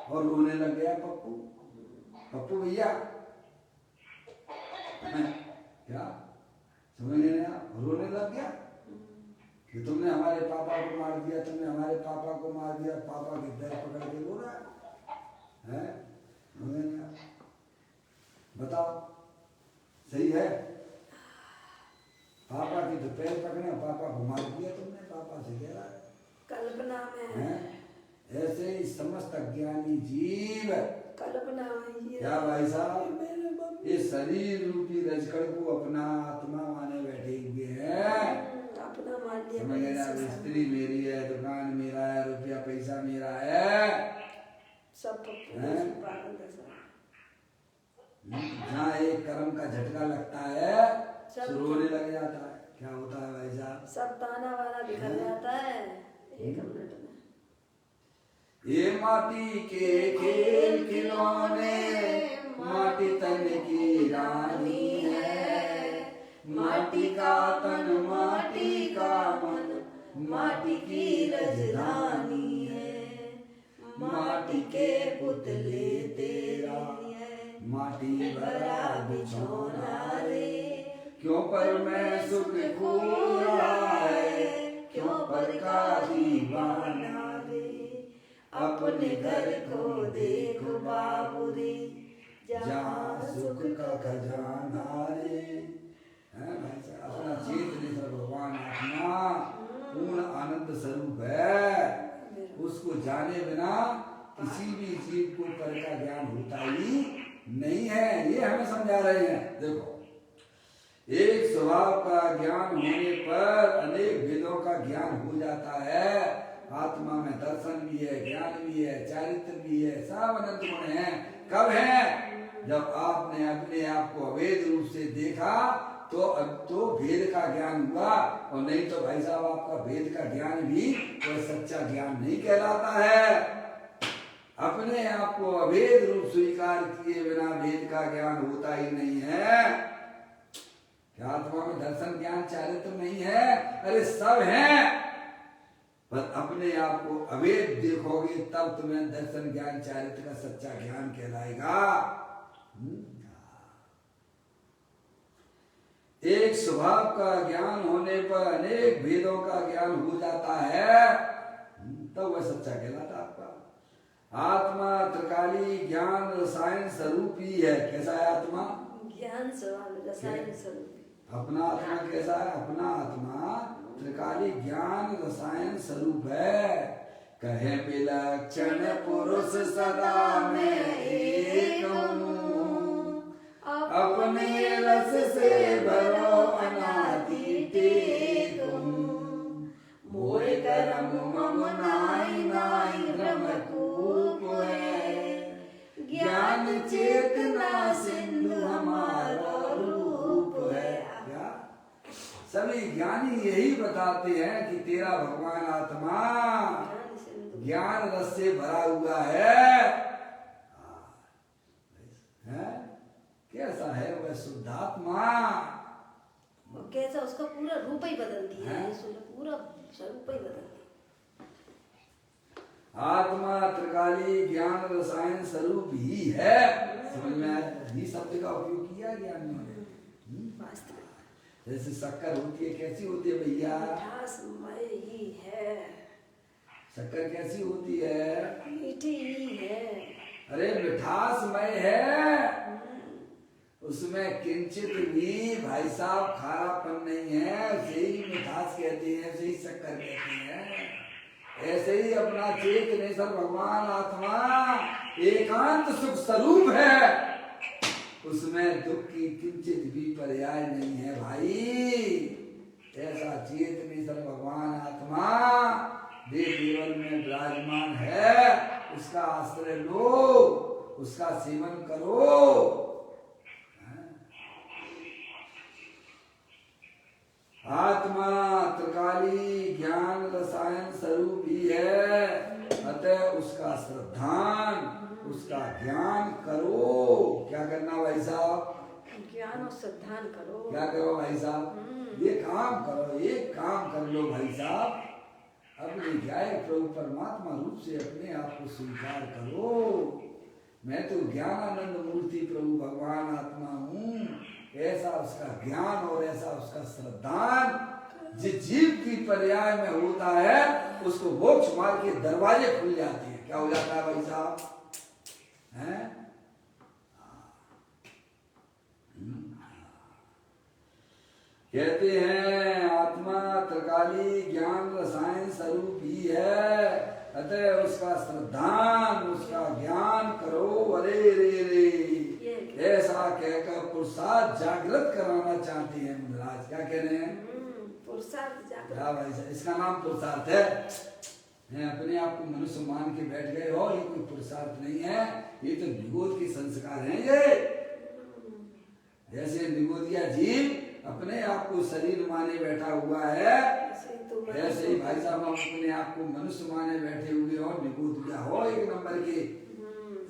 और रोने लग गया पप्पू। पप्पू भैया क्या समझ नहीं आया? रोने लग गया कि तुमने हमारे पापा को मार दिया, तुमने हमारे पापा को मार दिया। पापा के पैर पकड़ के रो रहा है। समझ नहीं आया? बताओ सही है? पापा की तो पैर पकड़े, पापा को मार दिया तुमने, पापा से कह रहा है कल्पना में। ऐसे ही समस्त अज्ञानी जीव कल्पना में क्या भाई साहब इस शरीर रूपी रजकड़ को अपना आत्मा माने बैठे हुए हैं। अपना मान लिया। समझ गए ना? स्त्री मेरी है, दुकान मेरा है, रुपया पैसा मेरा है, सब जहाँ एक कर्म का झटका लगता है शुरू होने लग जाता है। क्या होता है भाई साहब? सब ताना वाना बिखर जाता है 1 मिनट में। ये माटी के खेल खिलौने, माटी तन की रानी है, माटी का तन माटी का मन, माटी की राजधानी है, माटी के पुतले तेरा, माटी भरा बिछौना रे, क्यों पर मैं सुख खो रहा है, क्यों पर का दीवाना रे, अपने घर को देखो बाबू रे, जहाँ सुख का खजाना रे। अपना चेतन भगवान आत्मा पूर्ण आनंद स्वरूप है, उसको जाने बिना किसी भी जीव को पर का ज्ञान होता ही नहीं है। ये हमें समझा रहे हैं। देखो, एक स्वभाव का ज्ञान होने पर अनेक भेदों का ज्ञान हो जाता है। आत्मा में दर्शन भी है, ज्ञान भी है, चारित्र भी है, सब अनंत गुण है। कब है? जब आपने अपने आप को अवैध रूप से देखा तो अब तो भेद का ज्ञान हुआ, और नहीं तो भाई साहब आपका भेद का ज्ञान भी कोई सच्चा ज्ञान नहीं कहलाता है। अपने आप को अभेद रूप स्वीकार किए बिना भेद का ज्ञान होता ही नहीं है। क्या आत्मा में दर्शन ज्ञान चारित्र नहीं है? अरे सब है, पर अपने आप को अभेद देखोगे तब तुम्हें दर्शन ज्ञान चारित्र का सच्चा ज्ञान कहलाएगा। एक स्वभाव का ज्ञान होने पर अनेक भेदों का ज्ञान हो जाता है, तब वह सच्चा कहलाता आपका। आत्मा त्रिकाली ज्ञान रसायन स्वरूप ही है। कैसा है आत्मा? ज्ञान स्वभाव रसायन स्वरूप। अपना आत्मा कैसा है? अपना आत्मा त्रिकाली ज्ञान रसायन स्वरूप है। कहे विलक्षण पुरुष सदा में एक हूँ, अपने रस से भरो अनादि टेक हूँ, मोय करम मम नाई नाई ब्रह्मकूप है, ज्ञान चेतना सिंधु हमारा रूप है। क्या सभी ज्ञानी यही बताते हैं कि तेरा भगवान आत्मा ज्ञान रस से भरा हुआ है। कैसा है वह शुद्धात्मा? कैसा उसका पूरा रूप ही बदल दिया है, पूरा स्वरूप ही बदल दिया। आत्मा त्रिकाली ज्ञान रसायन स्वरूप ही है। समझ में आया? ये शब्द का उपयोग किया ज्ञानियों ने। जैसे शक्कर होती है, कैसी होती है भैया? मिठासमय ही है। शक्कर कैसी होती है? मीठी ही है। अरे मिठासमय है, उसमें किंचित भी भाई साहब खारापन नहीं है। उसे ही मिठास कहते हैं, उसे ही शक्कर कहते हैं। ऐसे ही अपना चेतनेश्वर भगवान आत्मा एकांत सुख स्वरूप है, उसमें दुख की किंचित भी पर्याय नहीं है भाई। ऐसा चेतनेश्वर भगवान आत्मा देव देवन में विराजमान है, उसका आश्रय लो, उसका सेवन करो। आत्मा त्रिकाली ज्ञान रसायन स्वरूप ही है, अतः उसका श्रद्धान, उसका ज्ञान करो। क्या करना भाई साहब? ज्ञान और श्रद्धान करो। क्या करो भाई साहब? ये काम करो, एक काम कर लो भाई साहब, अपने ज्ञाय प्रभु परमात्मा रूप से अपने आप को स्वीकार करो। मैं तो ज्ञानानंद मूर्ति प्रभु भगवान आत्मा हूँ। ऐसा उसका ज्ञान और ऐसा उसका श्रद्धान जिस जीव की पर्याय में होता है, उसको मोक्ष मार्ग के दरवाजे खुल जाते हैं। क्या हो जाता है भाई साहब? हैं? कहते हैं आत्मा त्रिकाली ज्ञान रसायन स्वरूप ही है, अतः उसका श्रद्धान, उसका ज्ञान करो। अरे रे रे, ऐसा कहकर पुरुषार्थ जागृत कराना चाहते हैं महाराज। क्या कह रहे हैं? पुरुषार्थ जागृत। हाँ भाई साहब, इसका नाम पुरुषार्थ है। अपने आप को मनुष्य मान के बैठ गए हो, ये कोई पुरुषार्थ नहीं है, ये तो निगोद के संस्कार हैं। ये जैसे निगोदिया जीव अपने आप को शरीर माने बैठा हुआ है, ऐसे ही तो मैं ऐसे ही भाई साहब हम अपने आप को मनुष्य माने बैठे हुए और निगूत गया हो एक नंबर के।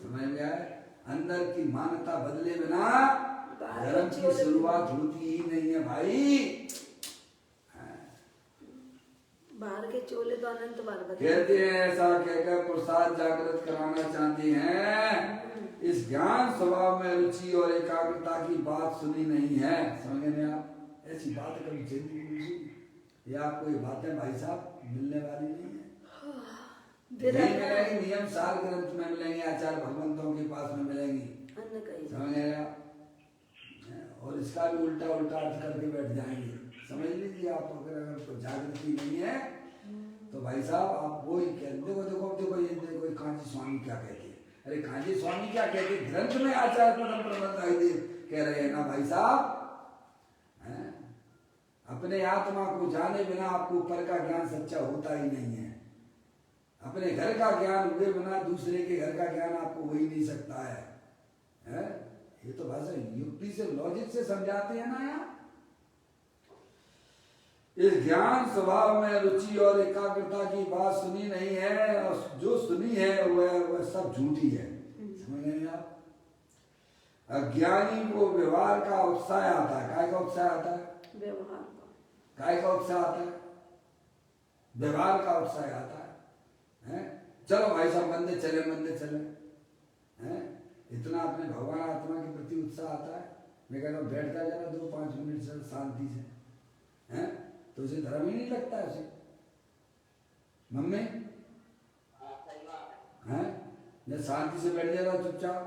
समझ में आए? अंदर की मान्यता बदले बिना धर्म की शुरुआत होती ही नहीं है भाई। बाहर के चोले तो अनंत बार बदले। कहते हैं ऐसा कहकर प्रसाद जागृत कराना चाहते हैं। इस ज्ञान स्वभाव में रुचि और एकाग्रता की बात सुनी नहीं है। समझ में आप? ऐसी बात कभी जिंदगी में सुनी? ये आपको ये बातें भाई साहब मिलने वाली नहीं है। नहीं मिलेंगी, नियम सार ग्रंथ में मिलेंगे, आचार्य भगवंतों के पास में मिलेंगी। समझ रहे आप? और इसका भी उल्टा उल्टा अर्थ करके बैठ जाएंगे। समझ लीजिए आप, अगर कोई जागृति नहीं है तो भाई साहब आप वो ही कहते देखो देखो देखो ये देखो कांची स्वामी क्या कहते हैं। अरे कांची स्वामी क्या कहते हैं? ग्रंथ में आचार्य परम प्रबंध कह रहे हैं ना भाई साहब। अपने आत्मा को जाने बिना आपको ऊपर का ज्ञान सच्चा होता ही नहीं है। अपने घर का ज्ञान हुए बिना दूसरे के घर का ज्ञान आपको हो ही नहीं सकता है? ये तो भाषा युक्ति से लॉजिक से समझाते हैं ना यार। इस ज्ञान स्वभाव में रुचि और एकाग्रता की बात सुनी नहीं है, और जो सुनी है वह सब झूठी है। समझ रहे हैं आप? अज्ञानी को व्यवहार का उत्साह आता है। काय का उत्साह आता है? व्यवहार का। काय का उत्साह आता है? व्यवहार का उत्साह आता है। चलो भाई साहब मंदिर चले हैं? इतना अपने भगवान आत्मा के प्रति उत्साह आता है। मैं कहता हूँ बैठ जा जरा 2-5 मिनट से शांति से, हैं? तो उसे धर्म ही नहीं लगता है उसे। मम्मी हैं? जब शांति से बैठ जाएगा चुपचाप,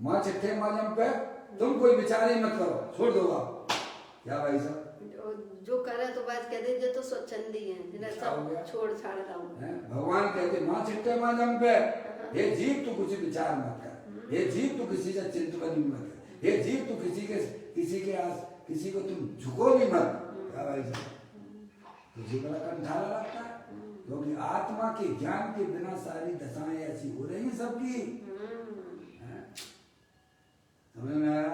माँ चिट्ठे माध्यम पे तुम कोई विचार ही मत करो, छोड़ दो आप। क्या भाई साहब? जो करे तो बात कह दे, तो स्वच्छंदी है, जिन्हें सब छोड़ छाड़ रहा हूँ। भगवान कहते माँ चिट्ठे माध्यम पे, हे जीव तू कुछ विचार मत कर, हे जीव तू किसी से चिंतन मत कर, हे जीव तू किसी को तुम झुको भी मत। क्या भाई साहब? तुझे बड़ा कंठाला लगता है, क्योंकि आत्मा के ज्ञान के बिना सारी दशाएं ऐसी हो रही हैं सबकी। समझ में आया?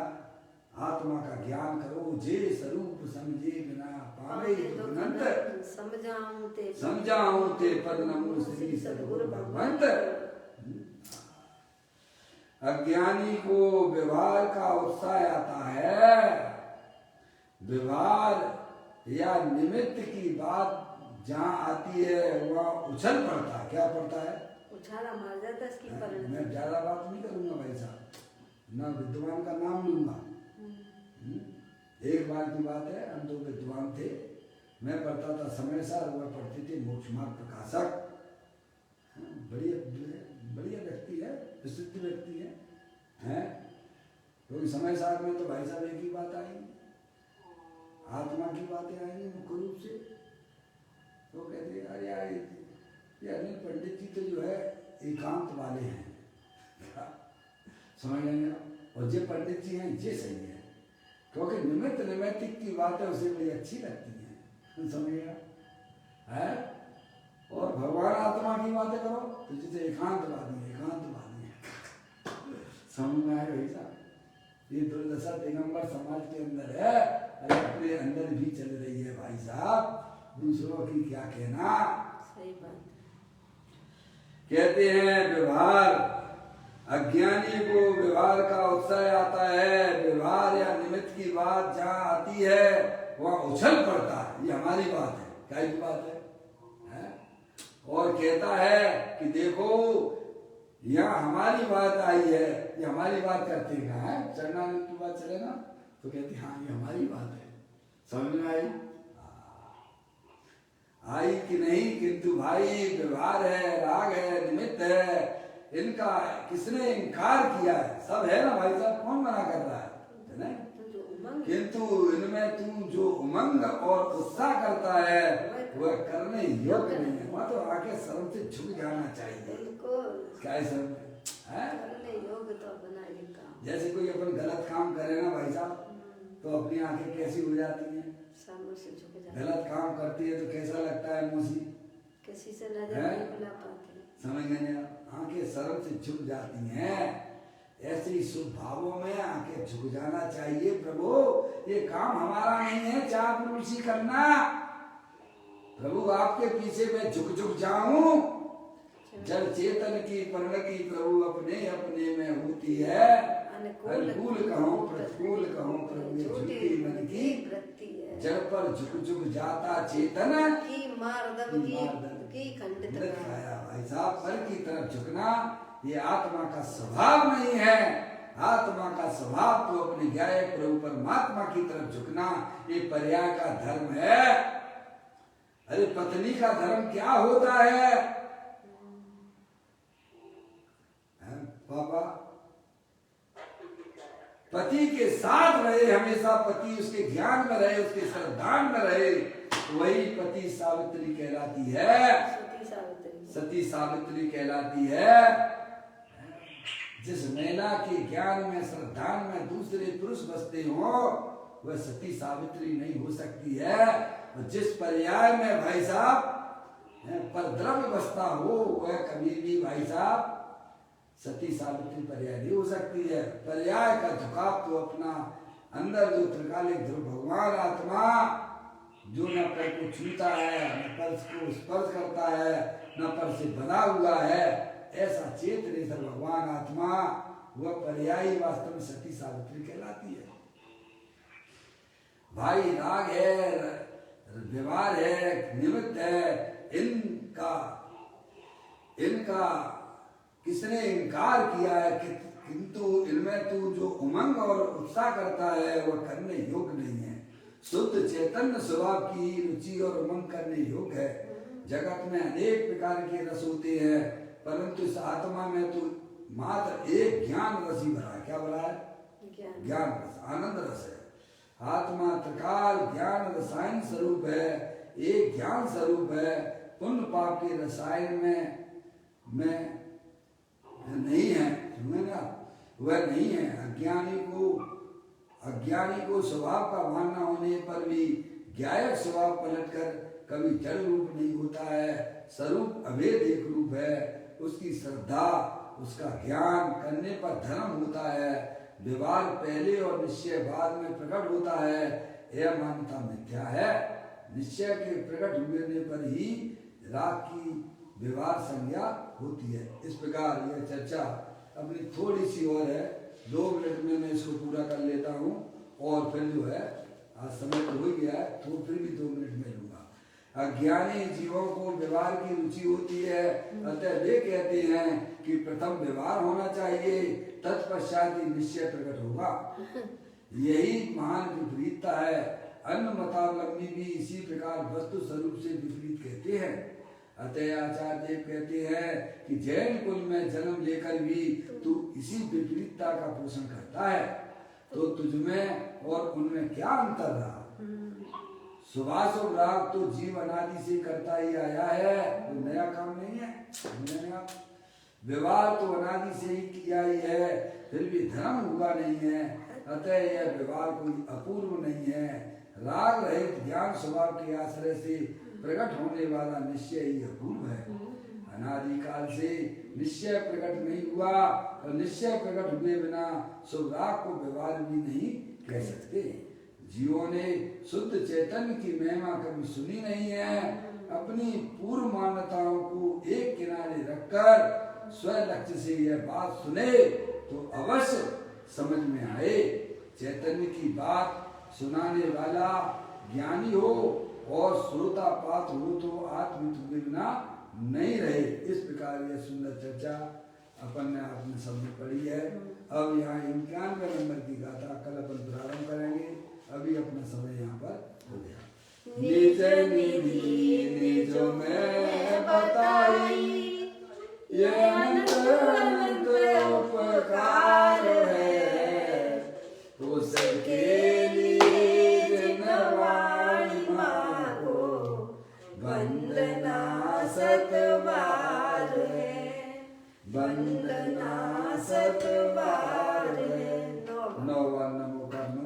आत्मा का ज्ञान करो, जे स्वरूप समझे बिना पावे अनंत, समझाऊं ते पद नमो श्री सद्गुरु भगवंत। अज्ञानी को व्यवहार का उत्साह आता है। व्यवहार या निमित्त की बात जहाँ आती है वह उछल पड़ता है। क्या पड़ता है? उछाला मार जाता है इसकी परिणति। मैं ज्यादा बात नहीं करूंगा भाई साहब, ना विद्वान का नाम लूंगा। एक बार की बात है, हम 2 विद्वान थे। मैं पढ़ता था समय सार, वह पढ़ते थे मोक्ष मार्ग प्रकाशक। बढ़िया व्यक्ति है, प्रसिद्ध व्यक्ति है? क्योंकि समय सार में तो भाई साहब एक ही बात आई, आत्मा की बातें आएंगी मुख्य रूप से। तो कहते अरे यार ये अनिल पंडित जी तो जो है एकांत वाले हैं। समझ लेंगे? और जे पंडित जी हैं ये सही है, क्योंकि निमित्त नैमित्तिक की बातें उसे बड़ी अच्छी लगती हैं। समझिएगा? है? और भगवान आत्मा की बातें करो तो जैसे एकांतवादी है। समझ में आए भाई साहब? ये दुर्दशा दिगंबर समाज के अंदर है, अरे अपने अंदर भी चल रही है भाई साहब, दूसरों की क्या कहना। सही बात। कहते हैं व्यवहार, अज्ञानी को व्यवहार का उत्साह आता है। व्यवहार या निमित्त की बात जहाँ आती है वहाँ उछल पड़ता है। ये हमारी बात है। क्या की बात है? और कहता है कि देखो यहाँ हमारी बात आई है, ये हमारी बात करते हैं। चरणानंद की बात चले ना तो कहते हाँ ये हमारी बात है। समझ में आई कि नहीं? किंतु भाई व्यवहार है, राग है, निमित्त है, इनका किसने इनकार किया है? सब है ना भाई साहब, कौन मना कर रहा है? किंतु इनमें तू जो उमंग और उत्साह करता है वह करने योग्य नहीं है। वहाँ तो आके शर्म से झुक जाना चाहिए। क्या शर्म है? जैसे कोई अपन गलत काम करे ना भाई साहब, तो अपनी आंखें कैसी हो जाती हैं? गलत काम करती है तो कैसा लगता है? मुझे किसी से नजर नहीं मिला पाती। समझ गए आप? आंखें शर्म से झुक जाती हैं। ऐसे ही शुभ भावों में आके झुक जाना चाहिए। प्रभु ये काम हमारा नहीं है चापलूसी करना, प्रभु आपके पीछे मैं झुक झुक जाऊं। जड़ चेतन की परिणति प्रभु अपने अपने में होती है, अनुकूल कहूं प्रतिकूल कहूं प्रभु ये झुकी मन की वृत्ति है। जड़ पर झुक झुक जाता चेतन की मार्दव की खंडित काया। भाई साहब पर की तरफ झुकना ये आत्मा का स्वभाव नहीं है। आत्मा का स्वभाव तो अपने गायक प्रभु परमात्मा की तरफ झुकना ये पर्याय का धर्म है। अरे पत्नी का धर्म क्या होता है? पापा पति के साथ रहे, हमेशा पति उसके ज्ञान में रहे, उसके श्रद्धान में रहे, वही पति सावित्री कहलाती है, सती सावित्री कहलाती है। जिस महिला के ज्ञान में श्रद्धान में दूसरे पुरुष बसते हो वह सती सावित्री नहीं हो सकती है। और जिस पर्याय में भाई साहब परद्रव्य बसता हो वह कभी भी भाई साहब सती सावित्री पर्याय नहीं हो सकती है। पर्याय का झुकाव तो अपना अंदर जो त्रिकालिक ध्रुव भगवान आत्मा जो न पैर को छूता है, न पर्श को स्पर्श करता है, न पर से बना हुआ है, ऐसा चेतनेश्वर भगवान आत्मा वह पर्यायी वास्तव में सती सावित्री कहलाती है। भाई राग है, व्यवहार है, निमित्त है, इनका किसने इनकार किया है किंतु इनमें तू जो उमंग और उत्साह करता है वह करने योग्य नहीं है। शुद्ध चैतन्य स्वभाव की रुचि और उमंग करने योग्य है। जगत में अनेक प्रकार के रस होते हैं परंतु इस आत्मा में तो मात्र एक ज्ञान रस ही भरा है। क्या भरा है? ज्ञान रस, आनंद रस है। आत्मा त्रिकाल ज्ञान रसायन स्वरूप है, एक ज्ञान स्वरूप है। पुण्य पाप के रसायन में नहीं है, ना वह नहीं है। अज्ञानी को स्वभाव का मानना होने पर भी ज्ञायक स्वभाव पलटकर कभी जड़ रूप नहीं होता है। स्वरूप अभेद एक रूप है। उसकी श्रद्धा उसका ज्ञान करने पर धर्म होता है। व्यवहार पहले और निश्चय बाद में प्रकट होता है। यह मान्यता मिथ्या है। निश्चय के प्रकट होने पर ही राग की व्यवहार संज्ञा होती है। इस प्रकार यह चर्चा अपनी थोड़ी सी और है, 2 मिनट में मैं इसको पूरा कर लेता हूँ और फिर जो है आज समय तो हो गया है तो फिर भी 2 मिनट में लूंगा। अज्ञानी जीवों को व्यवहार की रुचि होती है, अतः वे कहते हैं कि प्रथम व्यवहार होना चाहिए तत्पश्चात ही निश्चय प्रकट होगा। यही महान विपरीतता है। अन्य मतावलंबी भी इसी प्रकार वस्तु स्वरूप से विपरीत कहते हैं। अतः आचार्य देव कहते हैं कि जैन कुल में जन्म लेकर भी तू इसी विपरीतता का पोषण करता है, तो तुझमें और उनमें क्या अंतर रहा? सुभाष और राग तो जीव अनादि से करता ही आया है, कोई नया काम नहीं है। व्यवहार तो अनादि से ही किया ही है, फिर भी धर्म हुआ नहीं है। अतः यह व्यवहार कोई अपूर्व नहीं है। राग रहित ज्ञान स्वभाव के आश्रय से प्रकट होने वाला निश्चय ही अपूर्व है। अनादि काल से निश्चय प्रकट नहीं हुआ और निश्चय प्रकट हुए बिना शुभ राग को व्यवहार भी नहीं कह सकते। जीवों ने शुद्ध चैतन्य की महिमा कभी सुनी नहीं है। अपनी पूर्व मान्यताओं को एक किनारे रखकर स्व लक्ष्य से यह बात सुने तो अवश्य समझ में आए। चैतन्य की बात सुनाने वाला ज्ञानी हो और श्रोता पात्र हो तो आत्महित हुए बिना नहीं रहे। इस प्रकार यह सुंदर चर्चा अपन ने आपने सबने पढ़ी है। अब यहाँ 91 नंबर की गाथा कल अपन प्रारंभ करेंगे। अभी अपना समय यहाँ पर हो गया। निज निधि निज में बताई ये अनंत अनंत उपकार है, उसके लिए जिनवाणी मांगो वंदना सतबार है, वंदना सतबार है। 9 बार नमो करना।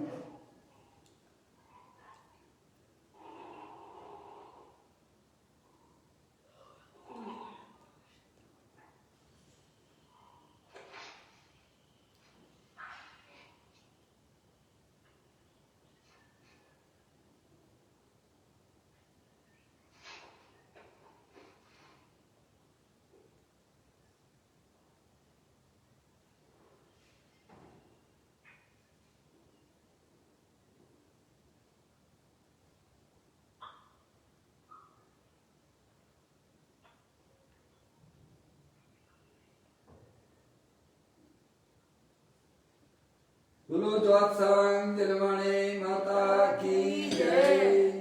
बोलो द्वादशांग जलवाणी माता की जय।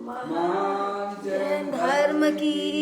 महान जैन धर्म की